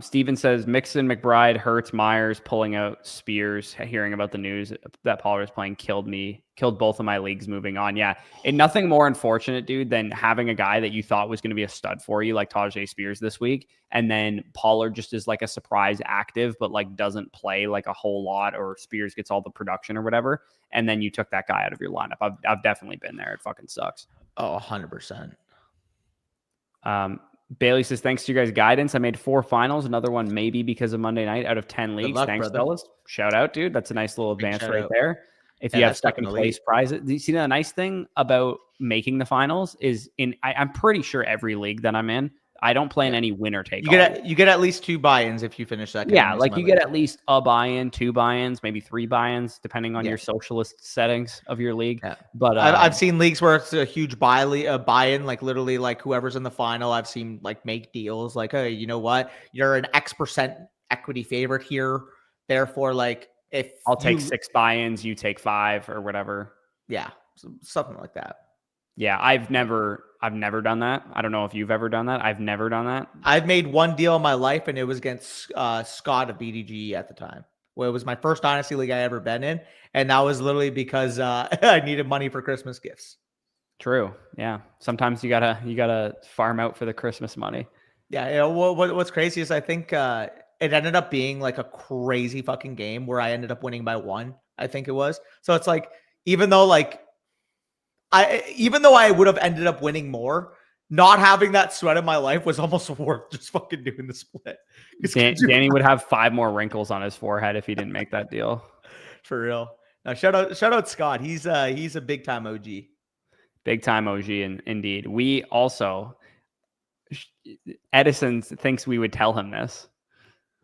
Steven says Mixon, McBride, Hurts, Myers pulling out Spears. Hearing about the news that Pollard is playing killed both of my leagues moving on. Yeah, and nothing more unfortunate, dude, than having a guy that you thought was going to be a stud for you, like Tajay Spears this week, and then Pollard just is like a surprise active, but like doesn't play like a whole lot, or Spears gets all the production or whatever, and then you took that guy out of your lineup. I've definitely been there. It fucking sucks. Oh, 100%. Bailey says, thanks to your guys' guidance, I made 4 finals. Another one maybe because of Monday night out of 10 leagues. Thanks, fellas. Shout out, dude. That's a nice little advance right there. If you have second place prizes. You see, the nice thing about making the finals is I'm pretty sure every league that I'm in, I don't play in any winner take. You get at least 2 buy-ins if you finish second. Yeah, like you get at least a buy-in, 2 buy-ins, maybe 3 buy-ins, depending on your socialist settings of your league. Yeah. But I've seen leagues where it's a huge buy-in, like literally like whoever's in the final. I've seen like make deals like, hey, you know what? You're an X% equity favorite here. Therefore, like if I'll take 6 buy-ins, you take 5 or whatever. Yeah, something like that. Yeah, I've never done that. I don't know if you've ever done that. I've never done that. I've made one deal in my life, and it was against Scott of BDG at the time. Well, it was my first Dynasty league I ever been in, and that was literally because I needed money for Christmas gifts. True. Yeah. Sometimes you gotta farm out for the Christmas money. Yeah. What's crazy is I think it ended up being like a crazy fucking game where I ended up winning by 1. I think it was. So it's like even though I would have ended up winning more, not having that sweat in my life was almost worth just fucking doing the split. Danny would have 5 more wrinkles on his forehead if he didn't make that deal. For real. Now, shout out Scott. He's a big time OG. Big time OG, indeed. We also, Edison thinks we would tell him this.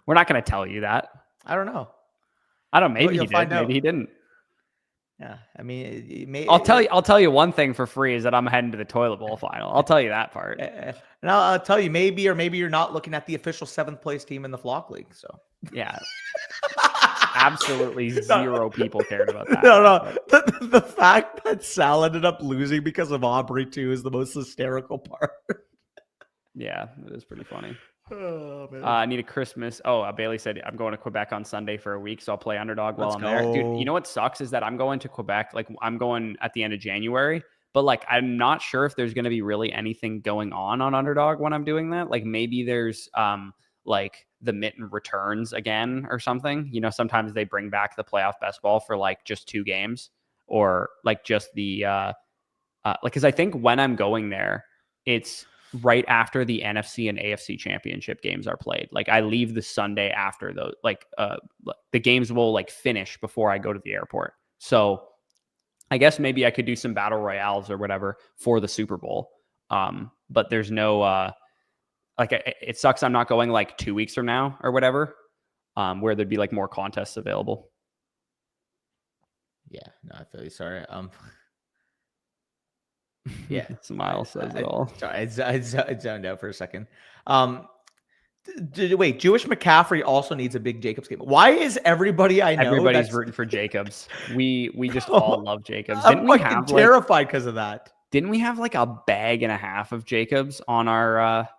We're not going to tell you that. I don't know. Maybe he did. Maybe he didn't. Yeah, I mean, I'll tell you one thing for free is that I'm heading to the toilet bowl final. I'll tell you that part. And I'll tell you maybe you're not looking at the official 7th place team in the Flock League. So yeah, absolutely zero people cared about that. No. The fact that Sal ended up losing because of Aubrey too is the most hysterical part. Yeah, it is pretty funny. Oh, man. I need a Christmas. Bailey said I'm going to Quebec on Sunday for a week, so I'll play underdog while I'm there. Dude, you know what sucks is that I'm going to Quebec. Like I'm going at the end of January, but like I'm not sure if there's going to be really anything going on underdog when I'm doing that. Like maybe there's like the mitten returns again or something. You know, sometimes they bring back the playoff best ball for like just 2 games or like just the like because I think when I'm going there, it's right after the NFC and AFC championship games are played. Like I leave the Sunday after those, the games will like finish before I go to the airport. So I guess maybe I could do some battle royales or whatever for the Super Bowl. But there's no, it sucks. I'm not going like 2 weeks from now or whatever, where there'd be like more contests available. Yeah, no, I feel you. Sorry. Yeah, Smile says it all. Sorry, I zoned out for a second. Wait, Jewish McCaffrey also needs a big Jacobs game. Why is everybody I know everybody's rooting for Jacobs? We just all love Jacobs. Didn't I'm we fucking have terrified because of that? Didn't we have like a bag and a half of Jacobs on our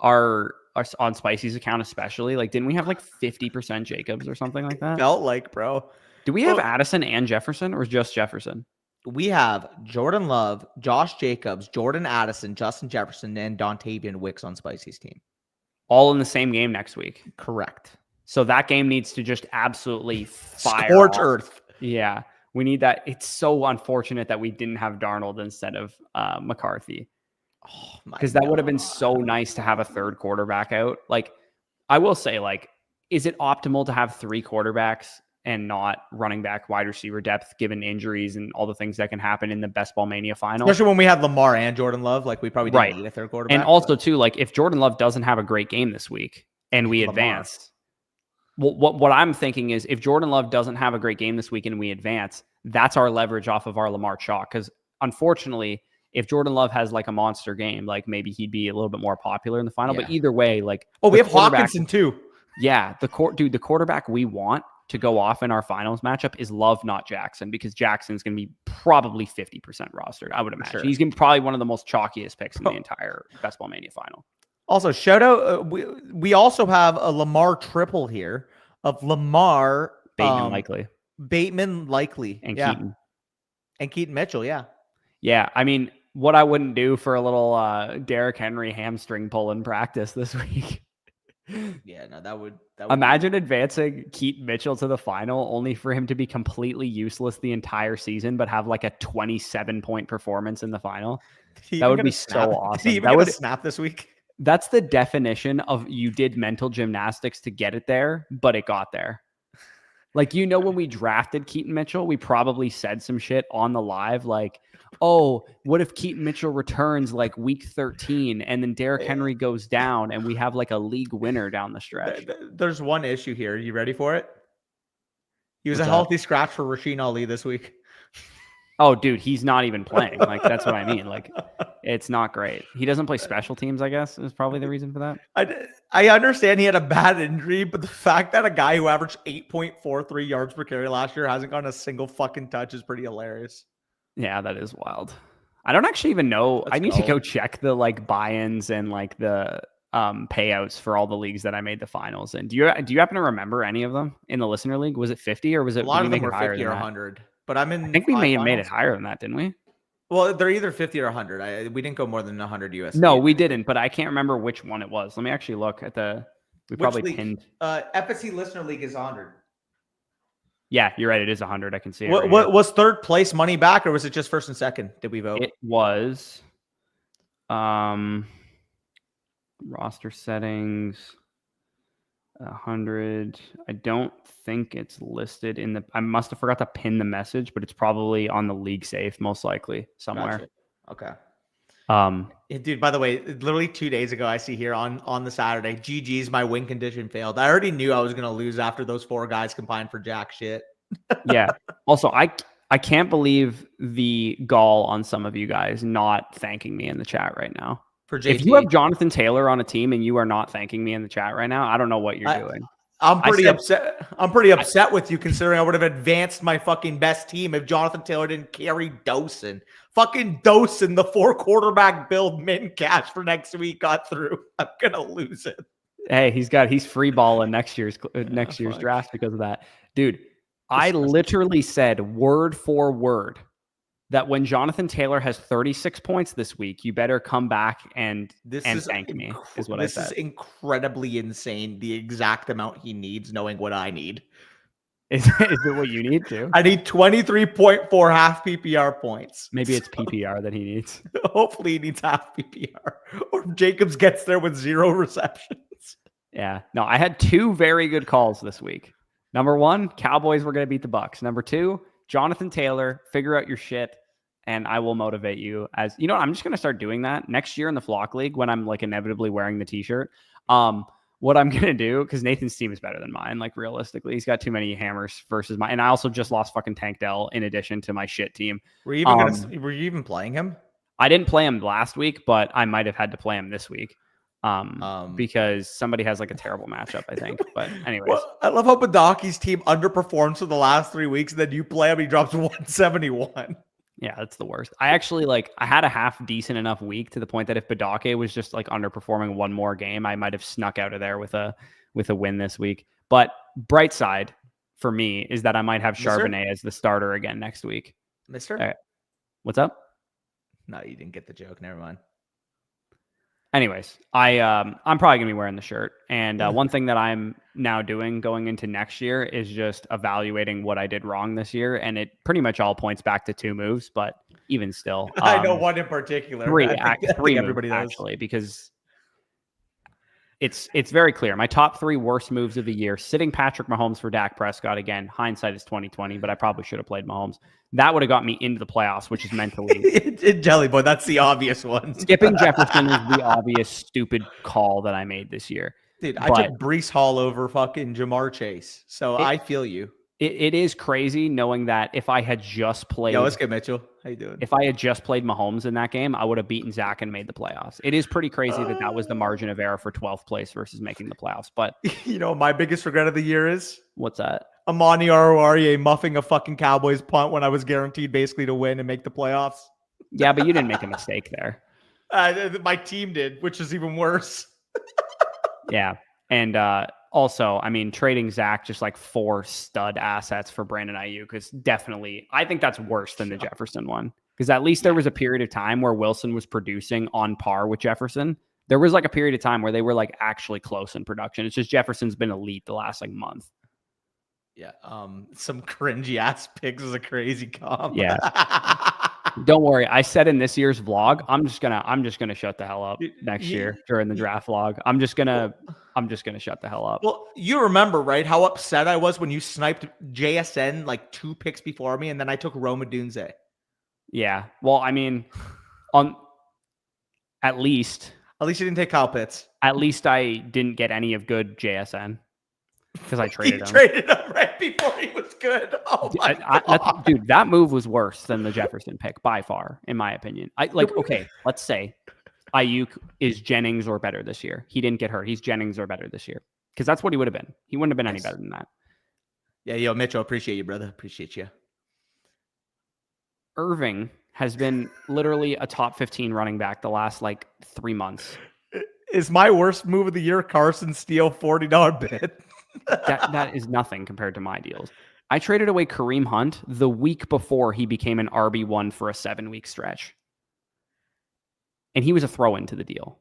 on Spicy's account especially? Like, didn't we have like 50% Jacobs or something like that? Felt like, bro. Do we have Addison and Jefferson or just Jefferson? We have Jordan Love, Josh Jacobs, Jordan Addison, Justin Jefferson, and Dontavian Wicks on Spicy's team. All in the same game next week. Correct. So that game needs to just absolutely fire scorch off. earth. Yeah, we need that. It's so unfortunate that we didn't have Darnold instead of McCarthy. Oh, because that would have been so nice to have a third quarterback out. Like, I will say, like, is it optimal to have 3 quarterbacks and not running back, wide receiver depth, given injuries and all the things that can happen in the Best Ball Mania final? Especially when we had Lamar and Jordan Love, like we probably didn't need a third quarterback. And also, too, like if Jordan Love doesn't have a great game this week and we advance, what I'm thinking is if Jordan Love doesn't have a great game this week and we advance, that's our leverage off of our Lamar chalk. Because unfortunately, if Jordan Love has like a monster game, like maybe he'd be a little bit more popular in the final. Yeah. But either way, like we have Hawkinson too. Yeah, the quarterback we want to go off in our finals matchup is Love, not Jackson, because Jackson's going to be probably 50% rostered. I would imagine he's going to be probably one of the most chalkiest picks in the entire Best Ball Mania final. Also, shout out. We also have a Lamar triple here of Lamar, Bateman likely, and Keaton. And Keaton Mitchell. Yeah. Yeah. I mean, what I wouldn't do for a little Derrick Henry hamstring pull in practice this week. Yeah, no, that would imagine advancing Keaton Mitchell to the final only for him to be completely useless the entire season, but have like a 27-point performance in the final. That would be so awesome. Did he even get a snap this week? That's the definition of you did mental gymnastics to get it there, but it got there. Like, you know, when we drafted Keaton Mitchell, we probably said some shit on the live, like, oh, what if Keaton Mitchell returns like week 13 and then Derrick Henry goes down and we have like a league winner down the stretch? There's one issue here. You ready for it? He was a healthy scratch for Rasheen Ali this week. Oh, dude, he's not even playing. Like, that's what I mean. Like, it's not great. He doesn't play special teams, I guess, is probably the reason for that. I understand he had a bad injury, but the fact that a guy who averaged 8.43 yards per carry last year hasn't gotten a single fucking touch is pretty hilarious. Yeah, that is wild. I don't actually even know. I need to go check the like buy-ins and like the payouts for all the leagues that I made the finals in. Do you happen to remember any of them in the listener league? Was it 50 or was it? A lot of them were 50 or 100. But I think we may have made it higher than that, didn't we? Well, they're either 50 or 100. We didn't go more than 100 USD. No, we didn't, but I can't remember which one it was. Let me actually look at probably pinned. FSC Listener League is 100. Yeah, you're right. It is 100. I can see it. What was third place money back, or was it just first and second? Did we vote? It was roster settings 100. I don't think it's listed in the. I must have forgot to pin the message, but it's probably on the league safe, most likely somewhere. Gotcha. Okay. Dude, by the way, literally 2 days ago, I see here on the Saturday, GG's, my win condition failed. I already knew I was going to lose after those 4 guys combined for jack shit. Yeah. Also, I can't believe the gall on some of you guys not thanking me in the chat right now. For JT. If you have Jonathan Taylor on a team and you are not thanking me in the chat right now, I don't know what you're doing. I'm pretty upset. I'm pretty upset with you, considering I would have advanced my fucking best team if Jonathan Taylor didn't carry Dawson. Fucking Dawson, the 4 quarterback build min cash for next week got through. I'm gonna lose it. Hey, he's free balling next year's draft because of that, dude. I literally said word for word that when Jonathan Taylor has 36 points this week, you better come back and thank me, is what I said. This is incredibly insane, the exact amount he needs, knowing what I need. Is it what you need to? I need 23.4 half PPR points. Maybe it's PPR that he needs. Hopefully he needs half PPR. Or Jacobs gets there with 0 receptions. Yeah. No, I had 2 very good calls this week. Number 1, Cowboys were going to beat the Bucks. Number 2, Jonathan Taylor, figure out your shit, and I will motivate you. As you know, I'm just going to start doing that next year in the Flock League when I'm like inevitably wearing the t-shirt. What I'm going to do, because Nathan's team is better than mine, like realistically, he's got too many hammers versus mine. And I also just lost fucking Tank Dell in addition to my shit team. Were you even playing him? I didn't play him last week, but I might have had to play him this week. Because somebody has like a terrible matchup, I think. But anyways. Well, I love how Badaki's team underperforms for the last 3 weeks, and then you play him, he drops 171. Yeah, that's the worst. I actually I had a half decent enough week to the point that if Badake was just like underperforming one more game, I might have snuck out of there with a win this week. But bright side for me is that I might have Charbonnet as the starter again next week. Mister? Right. What's up? No, you didn't get the joke. Never mind. Anyways, I'm probably gonna be wearing the shirt. And one thing that I'm now doing going into next year is just evaluating what I did wrong this year, and it pretty much all points back to 2 moves. But even still, I know one in particular. 3 moves, everybody actually, because it's very clear. My top 3 worst moves of the year: sitting Patrick Mahomes for Dak Prescott. Again, hindsight is 2020, but I probably should have played Mahomes. That would have got me into the playoffs, which is mentally. Jelly Boy, that's the obvious one. Skipping Jefferson is the obvious stupid call that I made this year. Dude, I took Breece Hall over fucking Jamar Chase, so I feel you. It is crazy knowing that if I had just played... Yo, what's good, Mitchell? How you doing? If I had just played Mahomes in that game, I would have beaten Zach and made the playoffs. It is pretty crazy that was the margin of error for 12th place versus making the playoffs. But you know, my biggest regret of the year is... What's that? Amani Aruarie muffing a fucking Cowboys punt when I was guaranteed basically to win and make the playoffs. Yeah, but you didn't make a mistake there. My team did, which is even worse. Yeah. And also, I mean, trading Zach just like 4 stud assets for Brandon Ayuk is definitely, I think that's worse than the Jefferson one. Because at least there was a period of time where Wilson was producing on par with Jefferson. There was like a period of time where they were like actually close in production. It's just Jefferson's been elite the last like month. Yeah. Some cringy ass picks is a crazy comp. Yeah. Don't worry. I said in this year's vlog, I'm just gonna shut the hell up next year during the draft vlog. I'm just gonna shut the hell up. Well, you remember, right, how upset I was when you sniped JSN like 2 picks before me, and then I took Roma Dunze. Yeah. Well, I mean, at least you didn't take Kyle Pitts. At least I didn't get any of good JSN. Because I traded him. Traded him right before he was good. Oh my God. Dude, that move was worse than the Jefferson pick by far, in my opinion. Okay, let's say Ayuk is Jennings or better this year. He didn't get hurt. He's Jennings or better this year. Because that's what he would have been. He wouldn't have been any better than that. Yeah, yo, Mitchell, appreciate you, brother. Appreciate you. Irving has been literally a top 15 running back the last like 3 months. Is my worst move of the year Carson Steele $40 bid? That is nothing compared to my deals. I traded away Kareem Hunt the week before he became an RB1 for a 7-week stretch. And he was a throw-in to the deal.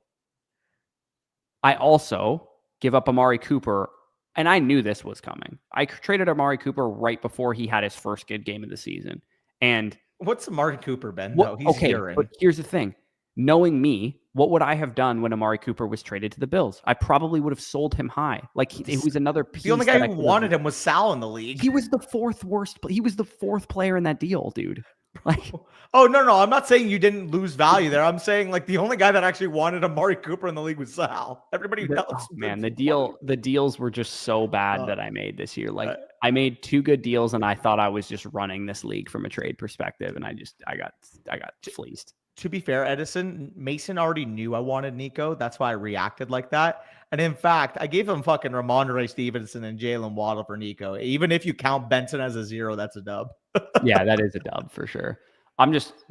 I also give up Amari Cooper, and I knew this was coming. I traded Amari Cooper right before he had his first good game of the season. And what's Amari Cooper been? No, he's urine. But here's the thing. Knowing me, what would I have done when Amari Cooper was traded to the Bills? I probably would have sold him high. Like he was another piece. The only guy who wanted him was Sal in the league. He was the 4th worst. He was the 4th player in that deal, dude. Like, oh no, I'm not saying you didn't lose value there. I'm saying like the only guy that actually wanted Amari Cooper in the league was Sal. Everybody else. Man, the deals were just so bad that I made this year. Like I made 2 good deals, and I thought I was just running this league from a trade perspective, and I got fleeced. To be fair, Edison, Mason already knew I wanted Nico. That's why I reacted like that. And in fact, I gave him fucking Ramondre Stevenson and Jalen Waddle for Nico. Even if you count Benson as a 0, that's a dub. Yeah, that is a dub for sure.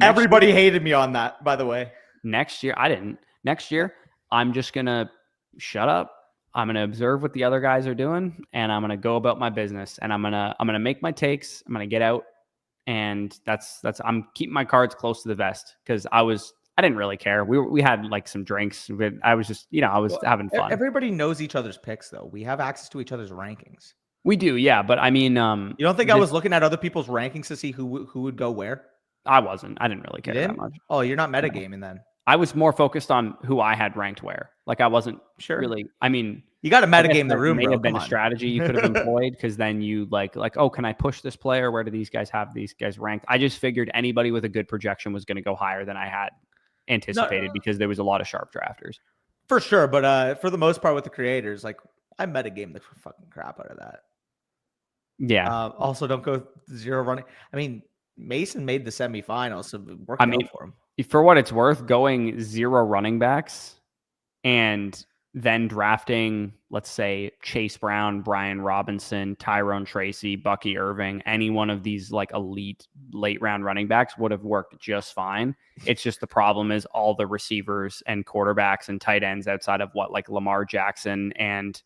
Everybody hated me on that, by the way. Next year, I didn't. Next year, I'm just going to shut up. I'm going to observe what the other guys are doing, and I'm going to go about my business, and I'm going to make my takes. I'm going to get out. And that's I'm keeping my cards close to the vest because I didn't really care. We had like some drinks. I was just, I was having fun. Everybody knows each other's picks though. We have access to each other's rankings. We do, yeah. But I mean, You don't think I was looking at other people's rankings to see who would go where? I wasn't. I didn't really You care that didn't? much. Oh, you're not No. metagaming then. I was more focused on who I had ranked where. Like I wasn't Sure. really. I mean, You got to I guess metagame the that room, may bro. have been Come a on. strategy you could have employed because then you like, oh, can I push this player? Where do these guys have these guys ranked? I just figured anybody with a good projection was going to go higher than I had anticipated because there was a lot of sharp drafters. For sure, but for the most part with the creators, like I metagame the fucking crap out of that. Yeah. Also, don't go 0 running. I mean, Mason made the semifinals, so it worked out for him. For what it's worth, going 0 running backs and then drafting, let's say, Chase Brown, Brian Robinson, Tyrone Tracy, Bucky Irving, any one of these like elite late round running backs would have worked just fine. It's just the problem is all the receivers and quarterbacks and tight ends outside of what like Lamar Jackson and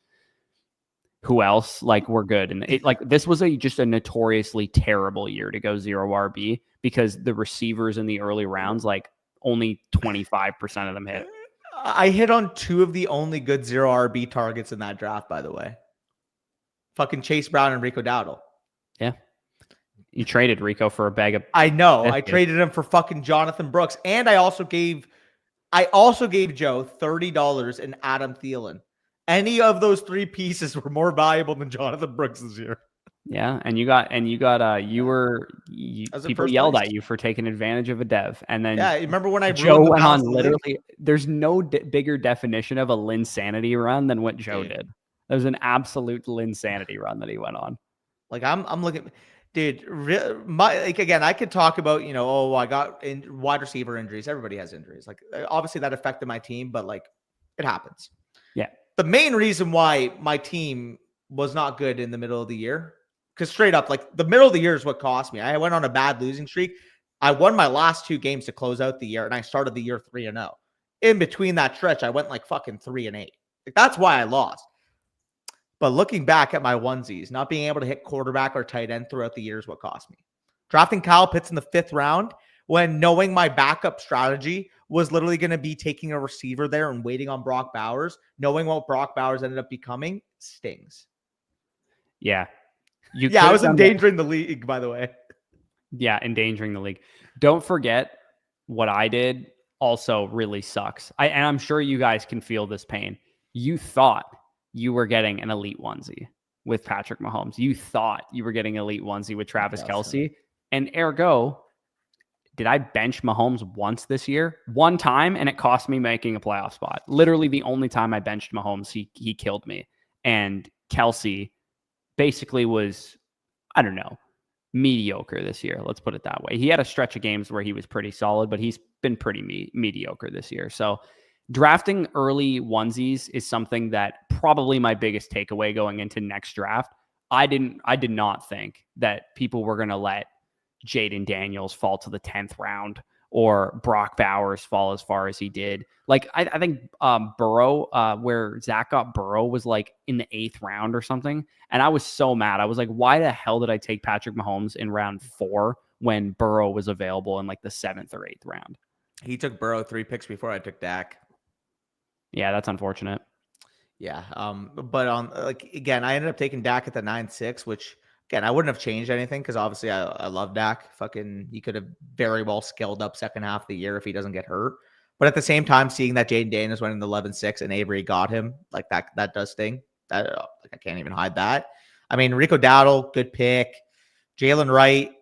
who else like we're good. And it like this was just a notoriously terrible year to go 0 RB because the receivers in the early rounds, like only 25% of them hit. I hit on 2 of the only good 0 RB targets in that draft, by the way. Fucking Chase Brown and Rico Dowdle. Yeah. You traded Rico for a bag of. I know. I traded him for fucking Jonathan Brooks. And I also gave Joe $30 in Adam Thielen. Any of those 3 pieces were more valuable than Jonathan Brooks this year. Yeah, people yelled at you for taking advantage of a dev, and then remember when Joe went on literally. There's no bigger definition of a Linsanity run than what Joe did. There was an absolute Linsanity run that he went on. Like I'm looking, dude. Again, I could talk about I got wide receiver injuries. Everybody has injuries. Like obviously that affected my team, but like it happens. Yeah. The main reason why my team was not good in the middle of the year. Because straight up, like the middle of the year is what cost me. I went on a bad losing streak. I won my last 2 games to close out the year, and I started the year 3-0. In between that stretch, I went like fucking 3-8. Like that's why I lost. But looking back at my onesies, not being able to hit quarterback or tight end throughout the year is what cost me. Drafting Kyle Pitts in the 5th round when knowing my backup strategy was literally going to be taking a receiver there and waiting on Brock Bowers, knowing what Brock Bowers ended up becoming stings. Yeah. I was endangering the league, by the way. Yeah, endangering the league. Don't forget what I did also really sucks. And I'm sure you guys can feel this pain. You thought you were getting an elite onesie with Patrick Mahomes. You thought you were getting an elite onesie with Travis Kelce. And ergo, did I bench Mahomes once this year? One time, and it cost me making a playoff spot. Literally the only time I benched Mahomes, he killed me. And Kelce basically was, I don't know, mediocre this year. Let's put it that way. He had a stretch of games where he was pretty solid, but he's been pretty mediocre this year. So drafting early onesies is something that probably my biggest takeaway going into next draft. I did not think that people were going to let Jaden Daniels fall to the 10th round or Brock Bowers fall as far as he did. Like, I think Burrow, where Zach got Burrow was like in the 8th round or something. And I was so mad. I was like, why the hell did I take Patrick Mahomes in round 4 when Burrow was available in like the 7th or 8th round? He took Burrow 3 picks before I took Dak. Yeah, that's unfortunate. Yeah. But again, I ended up taking Dak at the 9-6, which again, I wouldn't have changed anything because obviously I love Dak. He could have very well scaled up second half of the year if he doesn't get hurt. But at the same time, seeing that Jaden Daniels went in the 11-6 and Avery got him, like that does sting. That I can't even hide that. I mean, Rico Dowdle, good pick. Jalen Wright.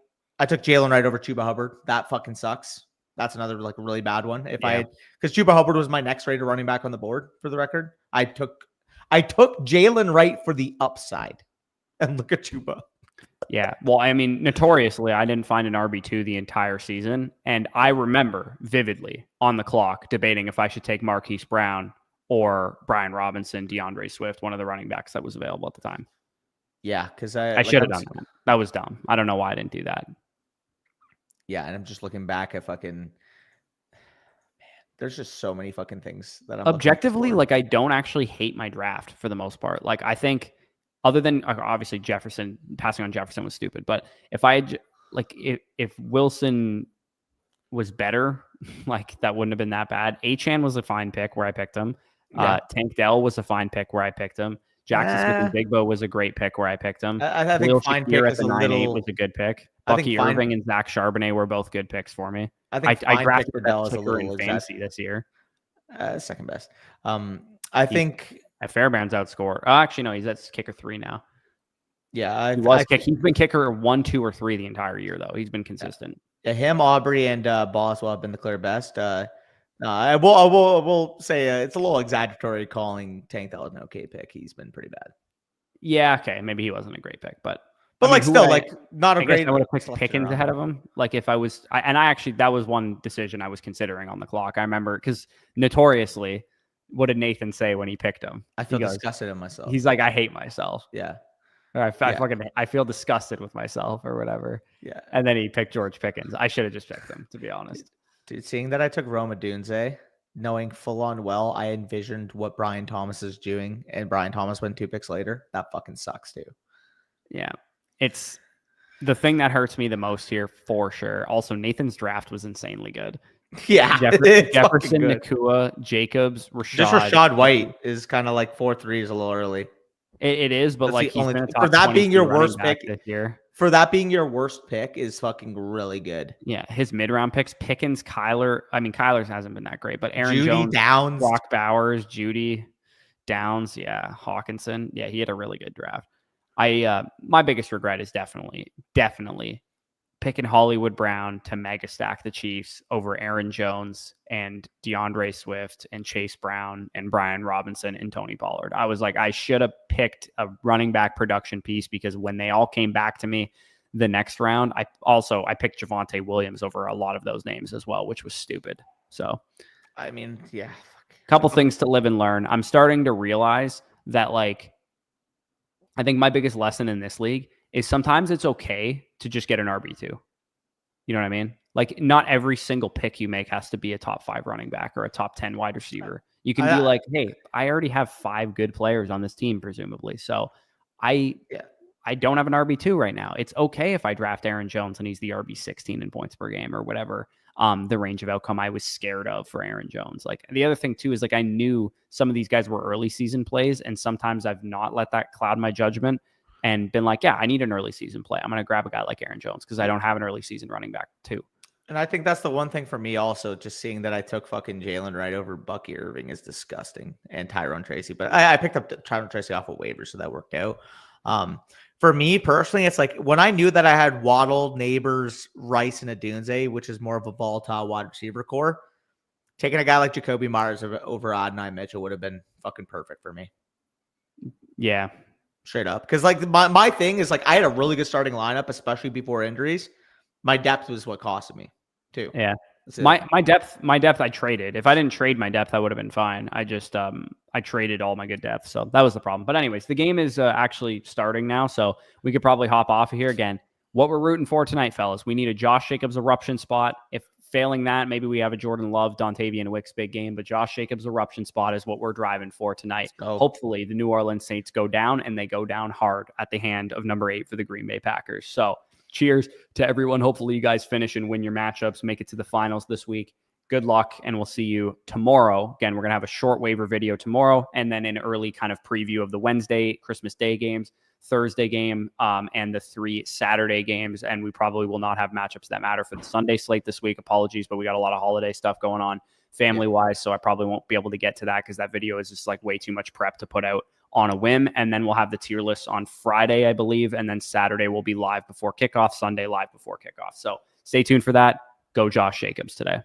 I took Jalen Wright over Chuba Hubbard. That fucking sucks. That's another like really bad one. Because Chuba Hubbard was my next rated running back on the board for the record. I took Jalen Wright for the upside. And look at Chuba. Yeah. Well, I mean, notoriously, I didn't find an RB2 the entire season. And I remember vividly on the clock debating if I should take Marquise Brown or Brian Robinson, DeAndre Swift, one of the running backs that was available at the time. Yeah, because I should have done that. That was dumb. I don't know why I didn't do that. Yeah, and I'm just looking back at there's just so many fucking things that I'm objectively, like I don't actually hate my draft for the most part. Like I think other than obviously Jefferson, passing on Jefferson was stupid. But if I had if Wilson was better, like that wouldn't have been that bad. Achane was a fine pick where I picked him. Yeah. Tank Dell was a fine pick where I picked him. Jackson Smith and Bigbo was a great pick where I picked him. I think Khalil Fine Shakir pick at is the a 9-8 little. was a good pick. I think Bucky Fine Irving and Zach Charbonnet were both good picks for me. I think I Fine drafted pick that Fidel is a kicker in little fantasy this year. Second best. I think at Fairbairn's outscore. Oh, actually, no, he's at kicker 3 now. Yeah, he's been kicker 1, 2, or 3 the entire year though. He's been consistent. Yeah, him, Aubrey, and Boswell have been the clear best. I will say it's a little exaggeratory calling Tank that was an okay pick. He's been pretty bad. Yeah, okay, maybe he wasn't a great pick, but like still, like not a great. I would have picked Pickens ahead of him. Like if I was, I actually that was one decision I was considering on the clock. I remember because notoriously, what did Nathan say when he picked him? I feel disgusted in myself. He's like, I hate myself. Yeah. I feel disgusted with myself or whatever. Yeah. And then he picked George Pickens. I should have just picked him, to be honest. Dude, seeing that I took Roma Dunze, knowing full on well, I envisioned what Brian Thomas is doing, and Brian Thomas went 2 picks later. That fucking sucks too. Yeah. It's the thing that hurts me the most here for sure. Also, Nathan's draft was insanely good. Yeah. Jefferson, Nakua, Jacobs, Rashad. Just Rashad White is kind of like 4-3 is a little early. It is, but like he's been a top for that being your worst pick this year. For that being your worst pick is fucking really good. Yeah, his mid-round picks: Pickens, Kyler. I mean, Kyler's hasn't been that great, but Aaron Judy, Jones, Downs, Brock Bowers, Judy, Downs. Yeah, Hawkinson. Yeah, he had a really good draft. My biggest regret is definitely picking Hollywood Brown to mega stack the Chiefs over Aaron Jones and DeAndre Swift and Chase Brown and Brian Robinson and Tony Pollard. I was like, I should have picked a running back production piece because when they all came back to me the next round, I picked Javonte Williams over a lot of those names as well, which was stupid. So, I mean, yeah. A couple things to live and learn. I'm starting to realize that like, I think my biggest lesson in this league is sometimes it's okay to just get an RB2. You know what I mean? Like not every single pick you make has to be a top 5 running back or a top 10 wide receiver. You can be like, hey, I already have 5 good players on this team, presumably. So I don't have an RB2 right now. It's okay if I draft Aaron Jones and he's the RB16 in points per game or whatever. The range of outcome I was scared of for Aaron Jones. Like the other thing too is like I knew some of these guys were early season plays, and sometimes I've not let that cloud my judgment and been like, yeah, I need an early season play. I'm going to grab a guy like Aaron Jones because I don't have an early season running back too. And I think that's the one thing for me also, just seeing that I took fucking Jalen Wright over Bucky Irving is disgusting, and Tyrone Tracy. But I picked up Tyrone Tracy off of waivers, so that worked out. For me personally, it's like when I knew that I had Waddle, Neighbors, Rice, and Adunze, which is more of a volatile wide receiver core, taking a guy like Jacoby Myers over Adonai Mitchell would have been fucking perfect for me. Yeah. Straight up. Because like my thing is like I had a really good starting lineup, especially before injuries. My depth was what costed me too. Yeah. My depth I traded. If I didn't trade my depth, I would have been fine. I just I traded all my good depth. So that was the problem. But anyways, the game is actually starting now. So we could probably hop off of here again. What we're rooting for tonight, fellas, we need a Josh Jacobs eruption spot. If failing that, maybe we have a Jordan Love, Dontavian Wicks big game, but Josh Jacobs eruption spot is what we're driving for tonight. Hopefully the New Orleans Saints go down, and they go down hard at the hand of number 8 for the Green Bay Packers. So cheers to everyone. Hopefully you guys finish and win your matchups, make it to the finals this week. Good luck, and we'll see you tomorrow. Again, we're going to have a short waiver video tomorrow, and then an early kind of preview of the Wednesday, Christmas Day games, Thursday game, and the 3 Saturday games. And we probably will not have matchups that matter for the Sunday slate this week. Apologies, but we got a lot of holiday stuff going on family-wise, so I probably won't be able to get to that because that video is just like way too much prep to put out on a whim. And then we'll have the tier list on Friday, I believe, and then Saturday will be live before kickoff, Sunday live before kickoff. So stay tuned for that. Go Josh Jacobs today.